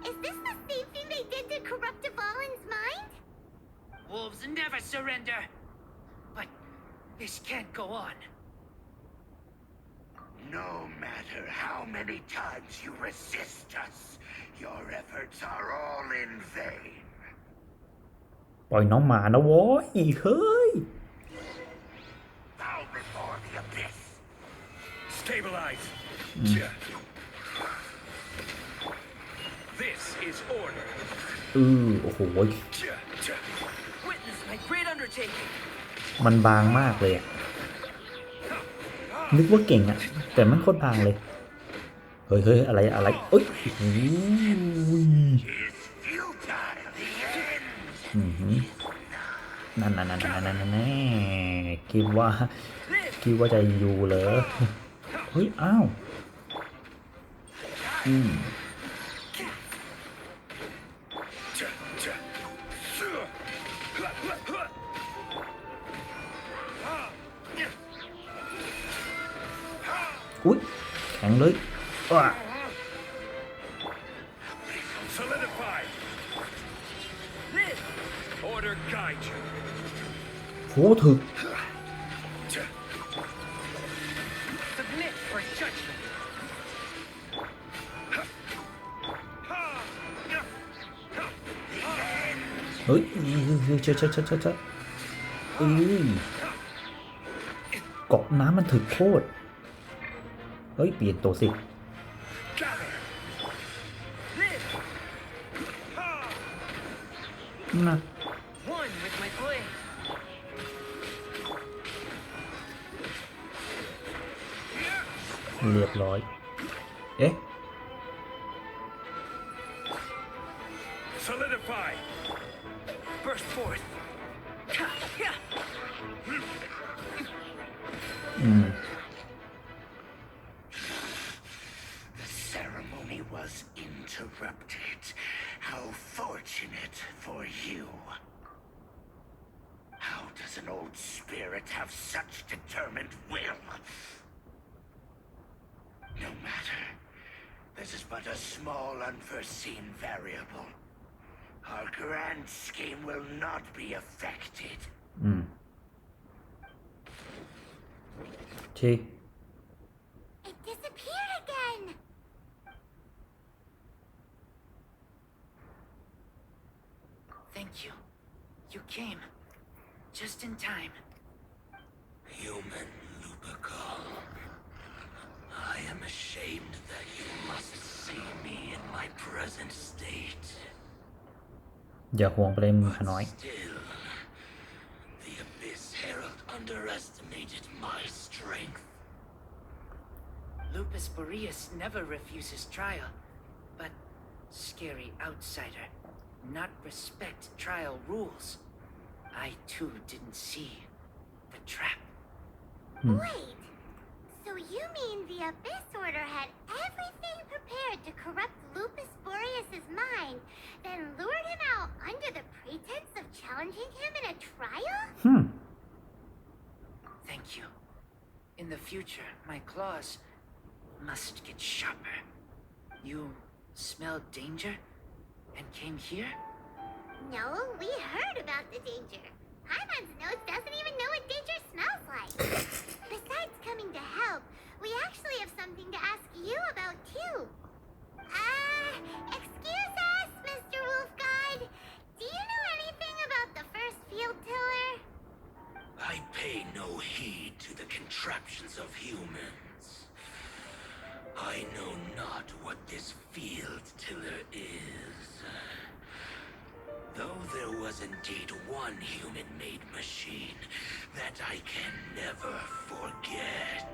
Speaker 3: is this the same thing they did to corrupt Dvalin's mind?
Speaker 5: Wolves never surrender. But this can't go on.
Speaker 6: No matter how many times you resist us, your efforts are all in vain.
Speaker 1: ปล่อยน้องหมานะโว้ยเฮ้ย
Speaker 6: Bow before the abyss.
Speaker 5: Stabilize. This is order.
Speaker 1: โอ้โห
Speaker 5: Witness my great undertaking.
Speaker 1: มันบางมากเลยอะนึกว่าเก่งอะแต่มันโคตรบางเลยเฮ้ยอะไรเอ้ยโอ้ย
Speaker 6: Is futile the end.
Speaker 1: นั่นแน่คิดว่าจะอยู่เหรอเฮ้ยอ้าวอุ๊ยแข็งเลยว้า
Speaker 5: Solidify. Live. Order guide you.
Speaker 1: โหถึก
Speaker 5: Submit for judgment.
Speaker 1: เฮ้ยเชเกาะน้ำมันถึกโคตรเฮ้ยเปลี่ยนตัวสิ
Speaker 5: Gather. Live.
Speaker 1: นะ
Speaker 5: One with my blade.
Speaker 1: เรียบร้อยเอ๊ะ
Speaker 5: Solidify. Burst forth.
Speaker 1: อืม
Speaker 6: The ceremony was interrupted. How fortunate for you. How does an old spirit have such determined will? No matter. This is but a small unforeseen variable. Our grand scheme will not be affected.
Speaker 1: ชี้
Speaker 3: It disappeared again!
Speaker 5: Thank you. You came. Just in time.
Speaker 6: Human Lupercal. I am ashamed that you must see me my present state.
Speaker 1: อย่าห่วงไปเลยมึงขน้อย
Speaker 6: Still, the Abyss Herald underestimated my strength.
Speaker 9: Lupus Boreas never refuses trial, but scary outsider, not respect trial rules. I too didn't see the trap.
Speaker 3: Wait, so you mean the Abyss Order had everything prepared to corrupt Lupus Boreas' mind, then lured him out under the pretense of challenging him in a trial?
Speaker 9: Thank you. In the future, my claws must get sharper. You smelled danger and came here?
Speaker 3: No, we heard about the danger. Paimon's nose doesn't even know what danger smells like. Besides coming to help, we actually have something to ask you about too. Excuse us, Mr. Wolf Guide. Do you know anything about the first field tiller?
Speaker 6: I pay no heed to the contraptions of humans. I know not what this field tiller is. Though there was indeed one human-made machine that I can never forget.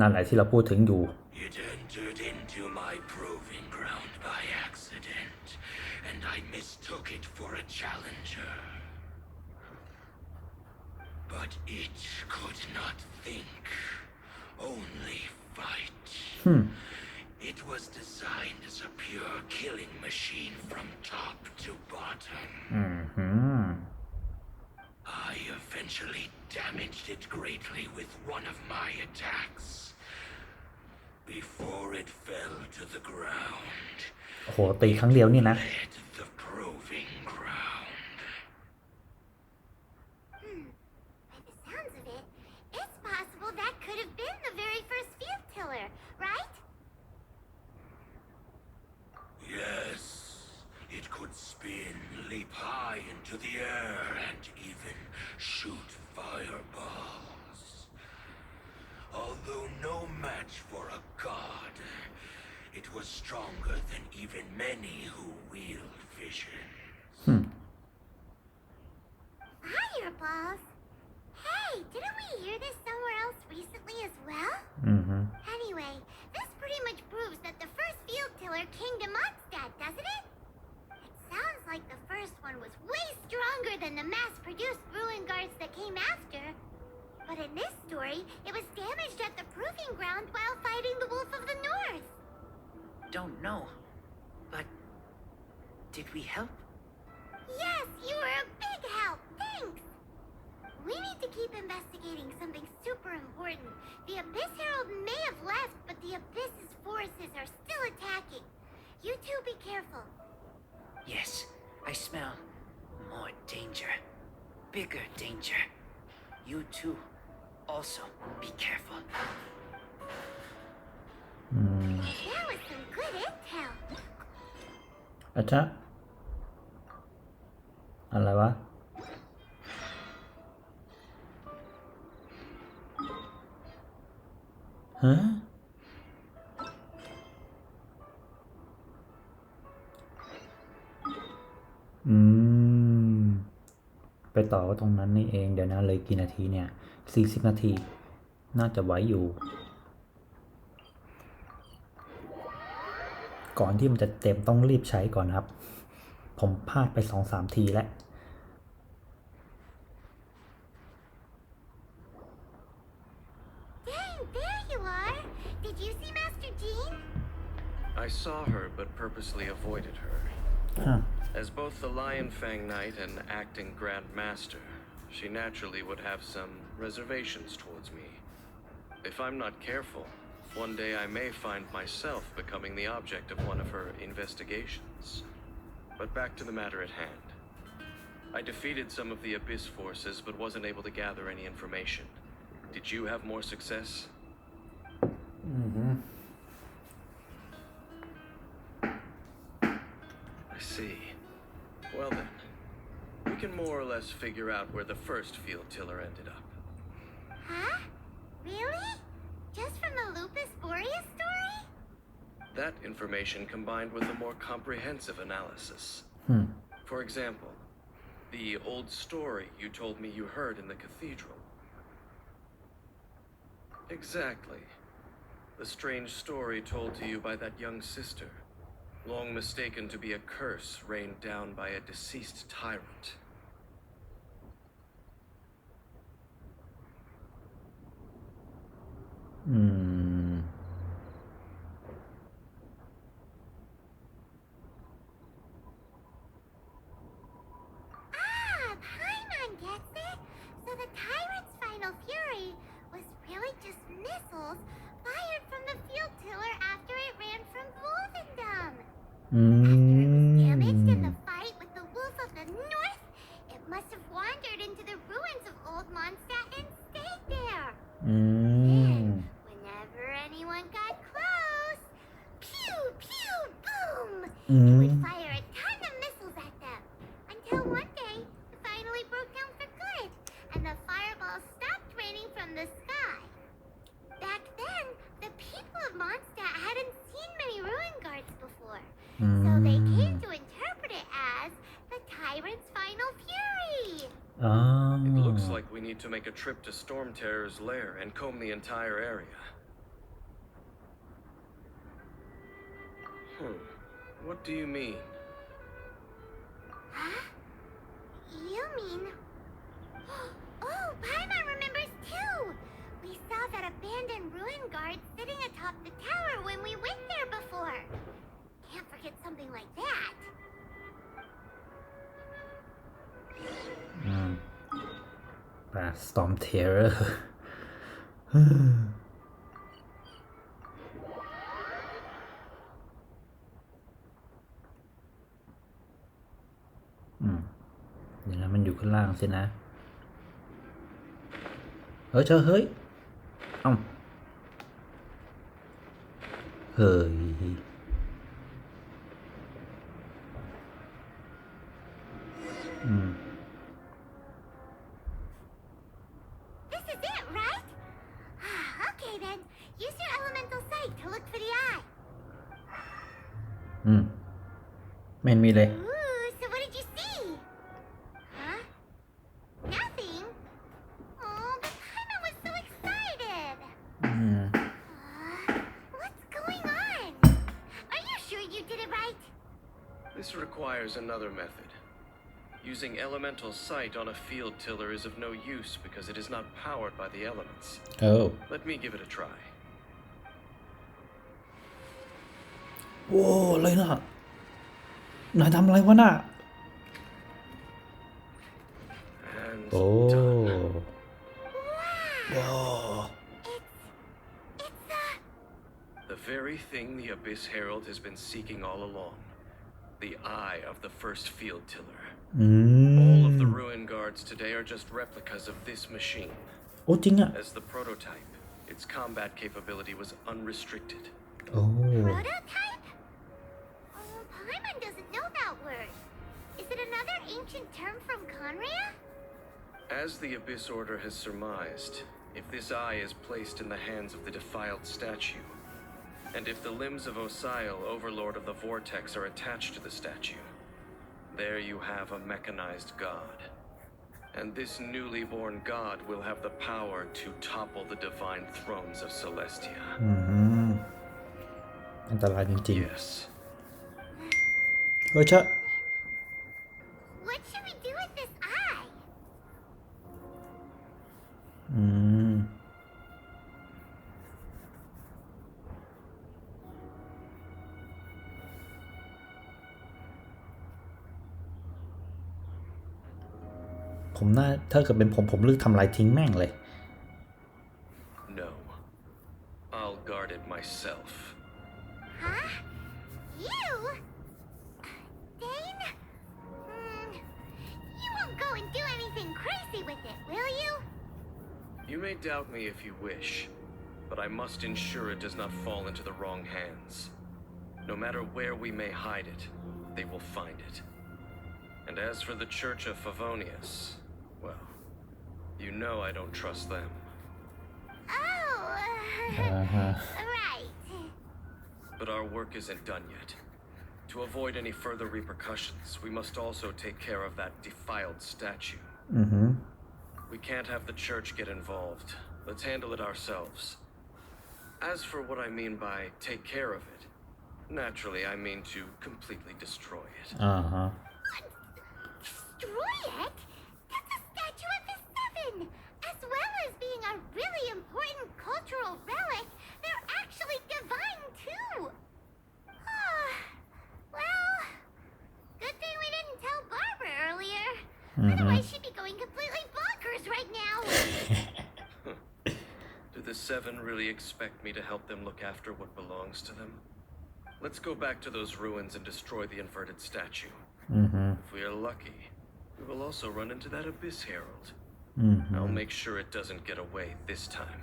Speaker 1: นั่นแหละที่เราพูดถึงอยู่
Speaker 6: It entered into my proving ground by accident, and I mistook it for a challenger. But it could not think, only fight. It was designed as a pure killing machine from top to bottom. I eventually damaged it greatly with one of my attacks. Before it fell to the ground,
Speaker 1: โอ้โหตีครั้งเดียวนี่นะ
Speaker 6: led the proving ground.
Speaker 3: By the sounds of it, it's possible that could have been the very first field tiller, right?
Speaker 6: Yes, it could spin, leap high into the air, and even shoot fireballs. Although no match for a god, it was stronger than even many who wield vision.
Speaker 3: Fireballs? Hey, didn't we hear this somewhere else recently as well? Anyway, this pretty much proves that the first field tiller came to Mondstadt, doesn't it? It sounds like the first one was way stronger than the mass-produced ruin guards that came after. But in this story, it was damaged at the proving ground while fighting the Wolf of the North.
Speaker 9: Don't know. But did we help?
Speaker 3: Yes, you were a big help. Thanks. We need to keep investigating something super important. The Abyss Herald may have left, but the Abyss's forces are still attacking. You two be careful.
Speaker 9: Yes, I smell more danger. Bigger danger. You too. Also, be careful.
Speaker 3: That was some good intel.
Speaker 1: อาจารย์อะไรวะ ฮะ ไปต่อตรงนั้นนี่เอง เดี๋ยวนะเลยกี่นาทีเนี่ย40 นาที น่าจะไหวอยู่ ก่อนที่มันจะเต็มต้องรีบใช้ก่อนครับ ผมพลาดไป 2-3 ทีแล้ว
Speaker 3: Dang, there you are. Did you see Master Jean?
Speaker 7: I saw her, but purposely avoided her. As both the Lion Fang Knight and acting Grand Master, she naturally would have some reservations towards me. If I'm not careful, one day I may find myself becoming the object of one of her investigations. But back to the matter at hand. I defeated some of the Abyss forces, but wasn't able to gather any information. Did you have more success? I see. Well then, we can more or less figure out where the first field tiller ended up.
Speaker 3: Huh? Really? Just from the Lupus Boreas story?
Speaker 7: That information combined with a more comprehensive analysis. For example, the old story you told me you heard in the cathedral. Exactly. The strange story told to you by that young sister, long mistaken to be a curse rained down by a deceased tyrant.
Speaker 3: Paimon gets it. So the Tyrant's final fury was really just missiles fired from the field tiller after it ran from Wolvendom. After it was damaged in the fight with the Wolf of the North, it must have wandered into the ruins of Old Mondstadt and stayed there. Then, whenever anyone got close, pew, pew, boom, it would fire a ton of missiles at them. Until one day, it finally broke down for good, and the fireballs stopped raining from the sky. Back then, the people of Mondstadt hadn't seen many ruin guards before, so they came to interpret it as the Tyrant's final fury.
Speaker 7: It looks like we need to make a trip to Storm Terror's lair and comb the entire area. What do you mean?
Speaker 3: Huh? You mean... Oh, Paimon remembers too! We saw that abandoned ruin guard sitting atop the tower when we went there before. Can't forget something like that.
Speaker 1: Storm Terror เดี๋ยวนะมันอยู่ข้างล่างสินะเฮ้ยเฮ้ยเอ้าเฮ้ย
Speaker 3: This is it, right? Okay then, use your elemental sight to look for the eye.
Speaker 1: ไม่มีเลย
Speaker 3: Ooh, so what did you see? Huh? Nothing? Oh, but Paimon was so excited. What's going on? Are you sure you did it right?
Speaker 7: This requires another method. Using elemental sight on a field tiller is of no use because it is not powered by the elements.
Speaker 1: Oh.
Speaker 7: Let me give it a try.
Speaker 1: โว้อะไรน่ะนายทำอะไรวะน่ะ
Speaker 7: And
Speaker 1: โอ้
Speaker 7: done.
Speaker 1: ว้าว
Speaker 3: It's
Speaker 7: The very thing the Abyss Herald has been seeking all along. The eye of the first field tiller. All of the ruin guards today are just replicas of this machine.
Speaker 1: โอ้จริงอ่ะ
Speaker 7: As the prototype, its combat capability was unrestricted.
Speaker 1: โอ้
Speaker 3: prototype? Oh, Paimon doesn't know that word. Is it another ancient term from Conria?
Speaker 7: As the Abyss Order has surmised, if this eye is placed in the hands of the defiled statue, and if the limbs of Osiel, Overlord of the Vortex, are attached to the statue, there you have a mechanized god. And this newly born god will have the power to topple the divine thrones of Celestia.
Speaker 1: อันตรายจริง
Speaker 7: Yes.
Speaker 1: ๆเฮ้ยเชอะ
Speaker 3: What should we do with this eye? ผมน่าถ้าเกิดเป็นผมเลือกทำลายทิ้งแม่งเลย
Speaker 7: No. I'll guard it myself.
Speaker 3: Huh? You? Dane? You won't go and do anything crazy with it, will you?
Speaker 7: You may doubt me if you wish, but I must ensure it does not fall into the wrong hands. No matter where we may hide it, they will find it. And as for the Church of Favonius, well, you know I don't trust them.
Speaker 3: Oh, right.
Speaker 7: But our work isn't done yet. To avoid any further repercussions, we must also take care of that defiled statue. We can't have the church get involved. Let's handle it ourselves. As for what I mean by take care of it, naturally I mean to completely destroy it.
Speaker 3: Destroy it? That's a statue of the Seven! As well as being a really important cultural relic, they're actually divine too! Well, good thing we didn't tell Barbara earlier. Otherwise she'd be going completely bonkers right now.
Speaker 7: Do the Seven really expect me to help them look after what belongs to them? Let's go back to those ruins and destroy the inverted statue. If we are lucky, we will also run into that Abyss Herald. I'll make sure it doesn't get away this time.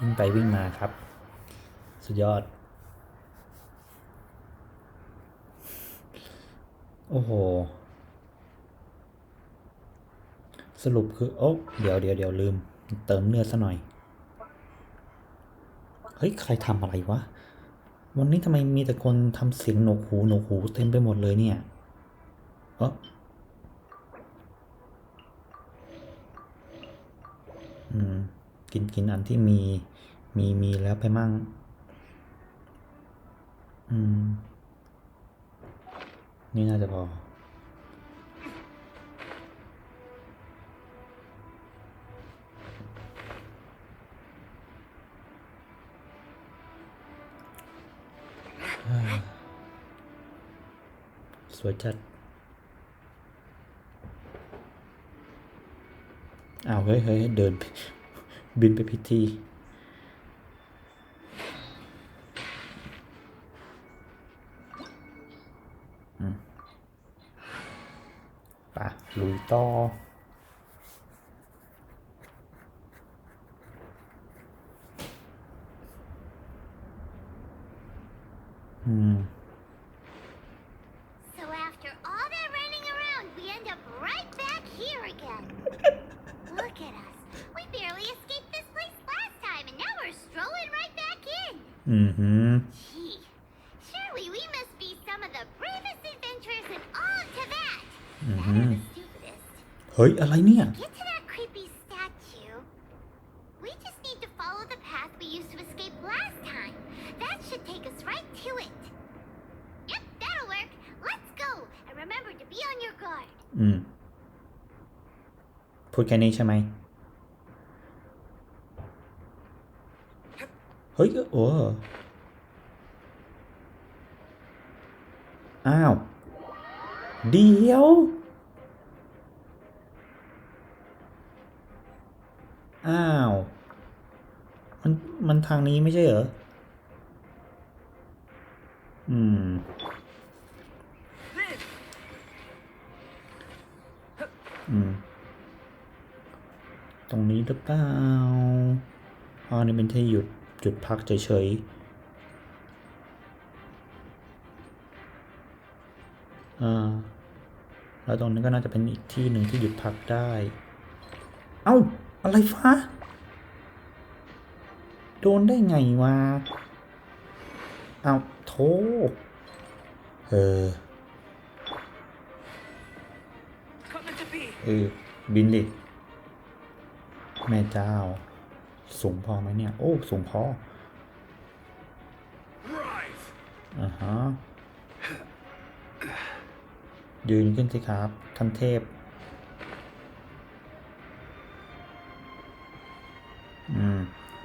Speaker 1: วิ่งไปวิ่งมาครับสุดยอดโอ้โหสรุปคือโอ้เดี๋ยวลืมเติมเนื้อซะหน่อยเฮ้ยใครทำอะไรวะวันนี้ทำไมมีแต่คนทำเสียงหนวกหูเต็มไปหมดเลยเนี่ยกินอันที่มีแล้วไปมั่งนี่น่าจะพอสวยจัดอ้าวเฮ้ยเดินบินไปพิธีป่ะลุยต่อ
Speaker 3: So after all that running around, we end up right back here again. Look at us. We barely escaped this place last time, and now we're strolling right back in. Gee, surely we must be some of the bravest adventurers in all of Tibet. That are the stupidest.
Speaker 1: เฮ้ยอะไรเนี่ย
Speaker 3: Get to that creepy statue. We just need to follow the path we used to escape last time. That should take us right to it. Yep, that'll work. Let's go. And remember to be on your guard.
Speaker 1: พูดแค่นี้ใช่ไหมเฮ้ยโอ้อ้าวเดี๋ยวอ้าวมันทางนี้ไม่ใช่เหรอตรงนี้หรือเปล่านี่เป็นที่จุดพักเฉยๆแล้วตรงนี้ก็น่าจะเป็นอีกที่หนึ่งที่หยุดพักได้เอ้าอะไรฟ้าโดนได้ไงวะเอ้าโธ่บินดิแม่เจ้าสูงพอไหมเนี่ยโอ้สูงพอยืนขึ้นสิครับท่านเทพ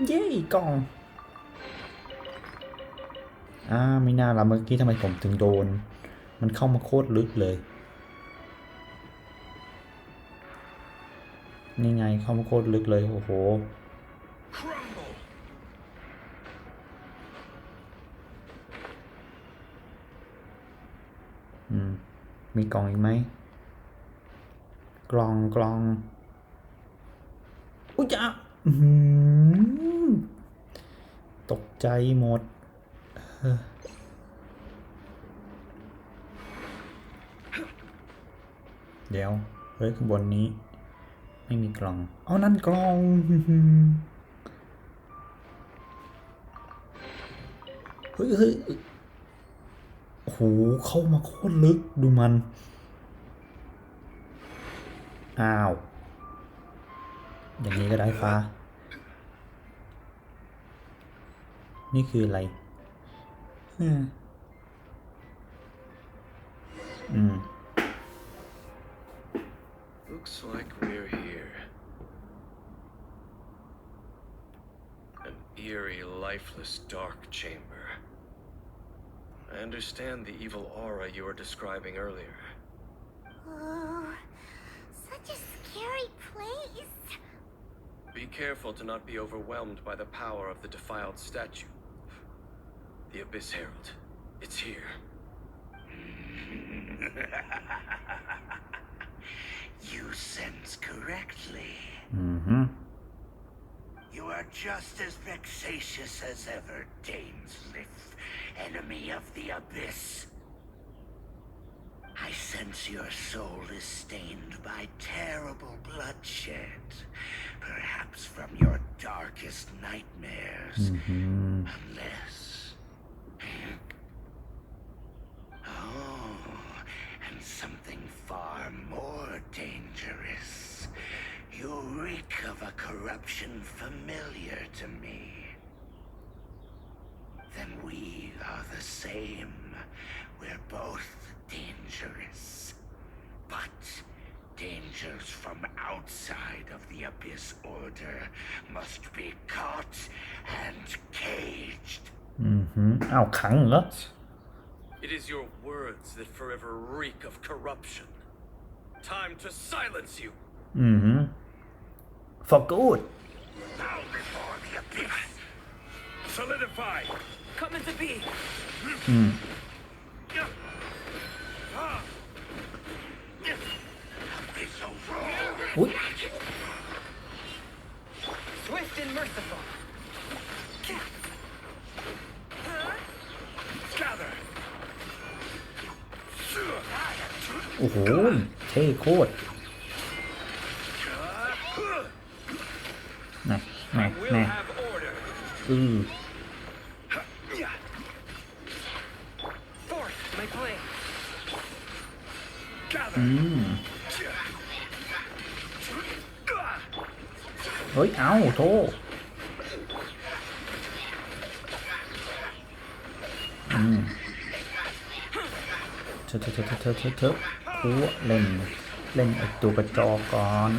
Speaker 1: เย้กล่องไม่น่าละเมื่อกี้ทำไมผมถึงโดนมันเข้ามาโคตรลึกเลยนี่ไงเข้ามาโคตรลึกเลยโอ้โหมีกล่องอีกไหมกล่องอุ๊ยจ้าตกใจหมดเดี๋ยว เฮ้ยข้างบนนี้ไม่มีกล่องเอานั่นกล่องเฮ้ยโอ้โหเข้ามาโคตรลึกดูมันอ้าวอย่างนี้ก็ได้ฟ้านี่คืออะไร
Speaker 7: Looks like we're here. An eerie, lifeless, dark chamber. I understand the evil aura you were describing earlier.
Speaker 3: Oh, such a scary place.
Speaker 7: Be careful to not be overwhelmed by the power of the defiled statue. The Abyss Herald. It's here.
Speaker 6: You sense correctly. You are just as vexatious as ever, Dainsliff, enemy of the Abyss. I sense your soul is stained by terrible bloodshed, perhaps from your darkest nightmares, unless... Oh, and something far more dangerous. You reek of a corruption familiar to me. Then we are the same. We're both dangerous. But dangers from outside of the Abyss Order must be caught and caged.
Speaker 1: อ้าวขังเหรอ
Speaker 7: It is your words that forever reek of corruption. Time to silence you.
Speaker 1: For good.
Speaker 6: Bow before the Abyss.
Speaker 5: Solidify!
Speaker 9: Come into being.
Speaker 6: Abyssal roar.
Speaker 1: อุ๊ย
Speaker 9: Swift and merciful.
Speaker 5: Gather!
Speaker 1: โอ้โหเท่โคตรแน่
Speaker 5: We'll have order.
Speaker 9: Forth, my blade.
Speaker 5: Gather!
Speaker 1: เฮ้ยเอาโทเธอกูเล่นไอตัวกระจอกก่อน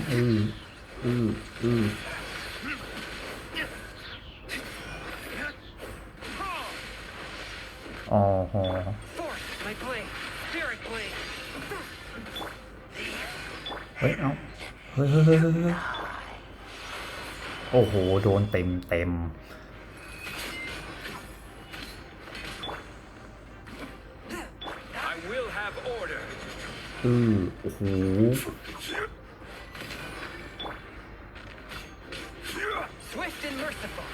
Speaker 1: อ๋อฮะ
Speaker 9: Forth, my blade. Spirit blade.
Speaker 1: เฮ้ยเอาเฮ้ยโอ้โหโดนเต็ม
Speaker 5: I will have order.
Speaker 1: โอ้โห
Speaker 9: Swift and merciful.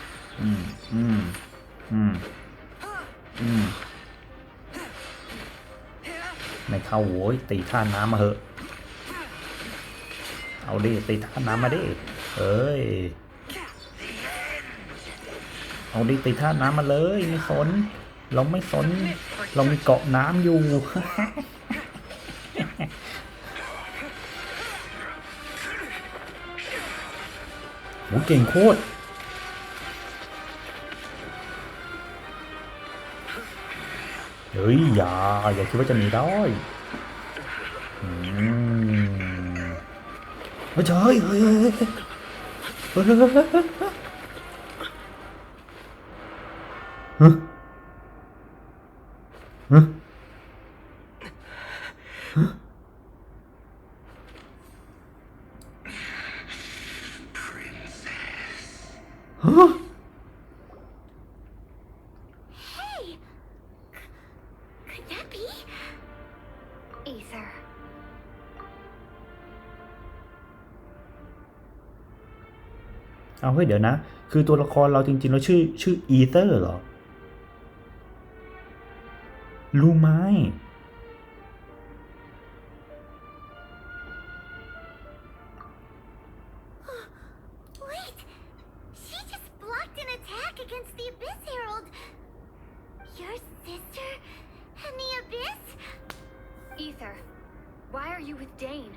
Speaker 1: ไม่เข้าโว้ยตีท่าน้ำมาเหอะเอาดิตีท่าน้ำมาดิเอ้ยเอาดิตีท่าน้ำมาเลยไม่สนเราไม่สนเรามีเกาะน้ำอยู่ โหเก่งโคตรเฮ้ยอย่าคิดว่าจะหนีได้เฮ้ย
Speaker 3: Hey! Could that be? Aether.
Speaker 1: เอาเฮ้ยเดี๋ยวนะคือตัวละครเราจริงๆเราชื่ออีเตอร์เหรอรู้ไหม
Speaker 8: Ether, why are you with Dane?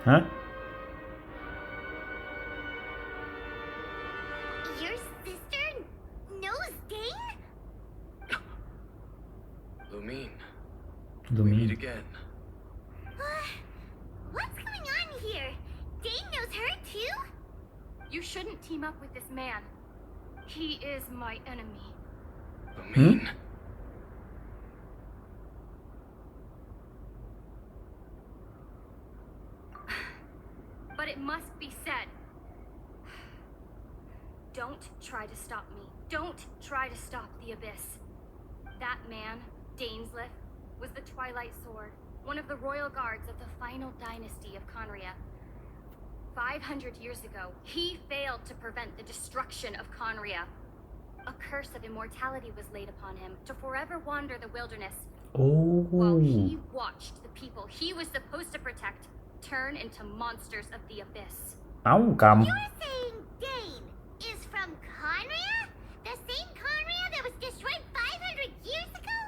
Speaker 1: Huh?
Speaker 3: Your sister knows Dane?
Speaker 7: Lumine, we
Speaker 1: Lumine.
Speaker 7: meet again.
Speaker 3: What's going on here? Dane knows her too?
Speaker 8: You shouldn't team up with this man. He is my enemy.
Speaker 7: Lumine.
Speaker 8: But it must be said. Don't try to stop me. Don't try to stop the Abyss. That man, Dainsleif, was the Twilight Sword, one of the royal guards of the final dynasty of Conria. 500 years ago, he failed to prevent the destruction of Conria. A curse of immortality was laid upon him to forever wander the wilderness, while he watched the people he was supposed to protect turn into monsters of the Abyss.
Speaker 1: เอ้ากรรม
Speaker 3: You're saying Dane is from Conria? The same Conria that was destroyed 500 years ago?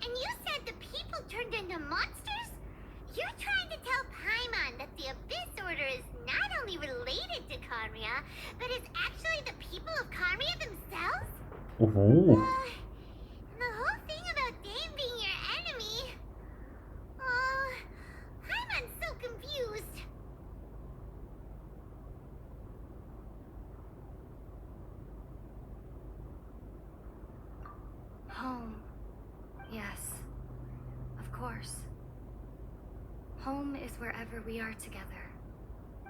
Speaker 3: And you said the people turned into monsters? You're trying to tell Paimon that the Abyss Order is not only related to Conria, but is actually the people of Conria themselves?
Speaker 1: โอ้โห
Speaker 3: The whole thing about Dane being your enemy... Oh, Paimon's so confused.
Speaker 8: Home. Yes. Of course. Home is wherever we are together.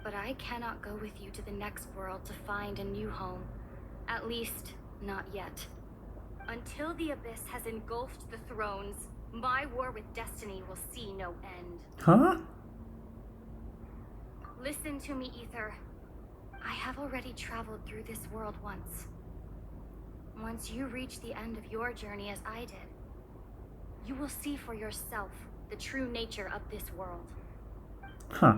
Speaker 8: But I cannot go with you to the next world to find a new home. At least, not yet. Until the Abyss has engulfed the thrones, my war with destiny will see no end.
Speaker 1: ฮะ
Speaker 8: Listen to me, Ether. I have already traveled through this world once. Once you reach the end of your journey as I did, you will see for yourself the true nature of this world.
Speaker 1: ฮะ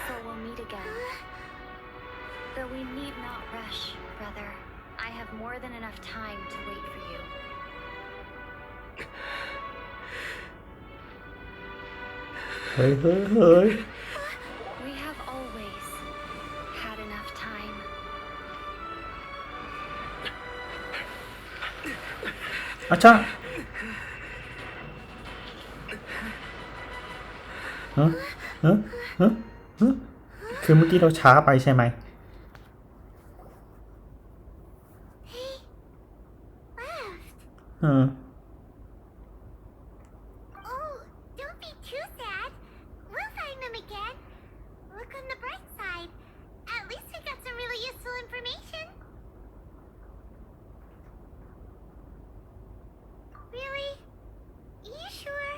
Speaker 8: So we'll meet again. Though we need not rush, brother. I have more than enough time to wait for you.
Speaker 1: เฮ้ยเฮ้ยเฮ้ย
Speaker 8: We have always had enough time.
Speaker 1: อาชาฮะฮะฮะฮะคือเมื่อกี้เราช้าไปใช่ไหม
Speaker 3: Left.
Speaker 1: เออ
Speaker 3: Oh, don't be too sad. We'll find them again. Look on the bright side. At least we got some really useful information. Really? You sure?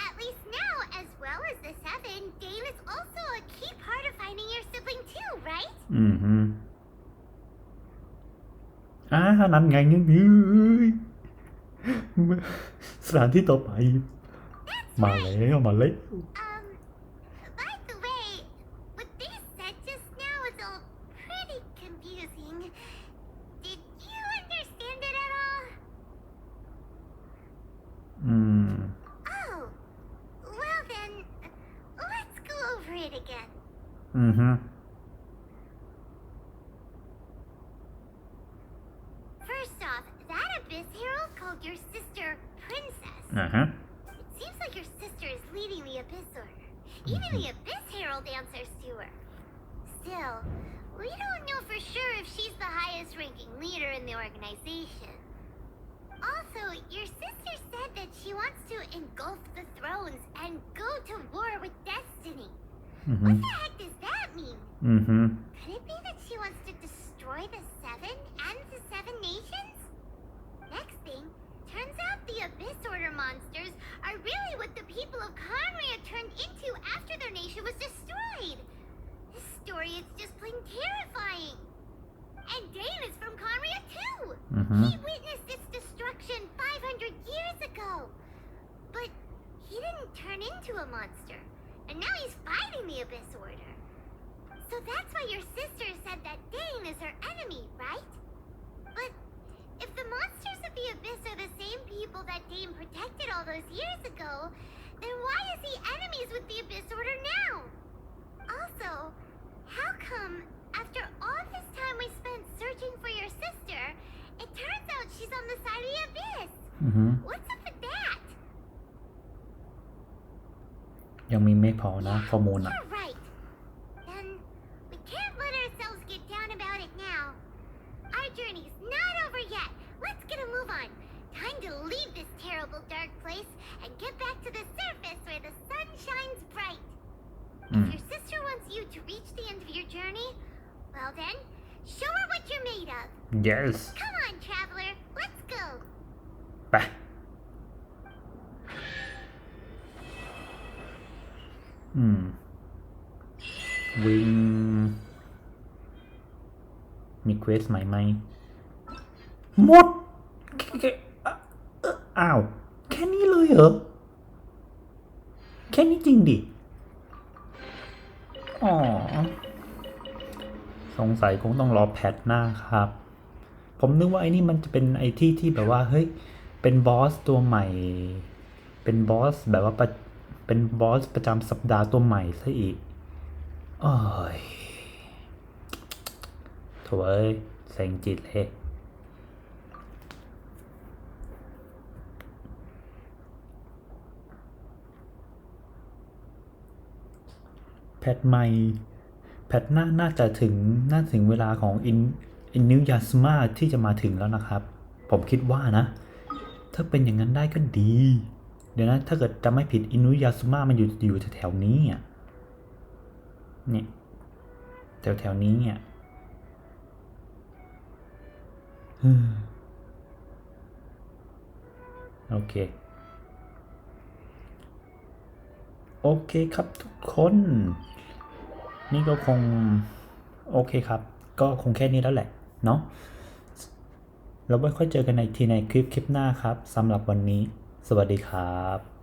Speaker 3: At least now, as well as the Seven, Dane is also a key part of finding your sibling too, right?
Speaker 1: อืมฮึนั่นไงเงี้ยสถานที่ต่อไป มาแล้วมาแล้ว
Speaker 3: By the way, what they said just now is all pretty confusing. Did you understand it at all?
Speaker 1: อืม
Speaker 3: Oh, well then, let's go over it again.
Speaker 1: อืมฮึ
Speaker 3: First off, that Abyss Herald called your sister Princess.
Speaker 1: ฮะ
Speaker 3: It seems like your sister is leading the Abyss Order. Even the Abyss Herald answers to her. Still, we don't know for sure if she's the highest-ranking leader in the organization. Also, your sister said that she wants to engulf the thrones and go to war with destiny.
Speaker 1: อืมฮึ
Speaker 3: What the heck does that mean?
Speaker 1: อืมฮึ
Speaker 3: Could it be that she wants to destroy the Seven and the Seven Nations? Next thing, turns out the Abyss Order monsters are really what the people of Conria turned into after their nation was destroyed. This story is just plain terrifying. And Dane is from Conria too. He witnessed its destruction 500 years ago. But he didn't turn into a monster. And now he's fighting the Abyss Order. So that's why your sister said that Dane is her enemy, right? But if the monsters of the Abyss are the same people that Dane protected all those years ago, then why is he enemies with the Abyss Order now? Also, how come after all this time we spent searching for your sister, it turns out she's on the side of the Abyss? What's up with that?
Speaker 1: ยังมีไม่พอนะข้อมูลอ่ะ
Speaker 3: You're right. Then we can't let ourselves get down about it now. Our journey's not over yet. Let's get a move on. Time to leave this terrible dark place and get back to the surface where the sun shines bright. If your sister wants you to reach the end of your journey, well then, show her what you're made of.
Speaker 1: yes
Speaker 3: Come on, traveler. Let's go.
Speaker 1: ไปวิ่งมีเควสใหม่ไหมหมดอ้าวแค่นี้เลยเหรอแค่นี้จริงดิอ๋อสงสัยคงต้องรอแพทหน้าครับผมนึกว่าไอ้นี่มันจะเป็นไอ้ที่แบบว่าเฮ้ยเป็นบอสตัวใหม่เป็นบอสแบบว่าเป็นบอสประจำสัปดาห์ตัวใหม่ซะอีกโอ้ยโถ่เอ้ยเซ็งจิตเลยแพทใหม่แพทน่าจะถึงเวลาของอินิวยาสมาที่จะมาถึงแล้วนะครับผมคิดว่านะถ้าเป็นอย่างนั้นได้ก็ดีเดี๋ยวนะถ้าเกิดจำไม่ผิดอินุยาสุมามันอยู่แถวๆนี้อ่ะเนี่ยแถวๆนี้อ่ะโอเคครับทุกคนนี่ก็คงโอเคครับก็คงแค่นี้แล้วแหละเนาะเราไว้ค่อยเจอกันในทีในคลิปหน้าครับสำหรับวันนี้สวัสดีครับ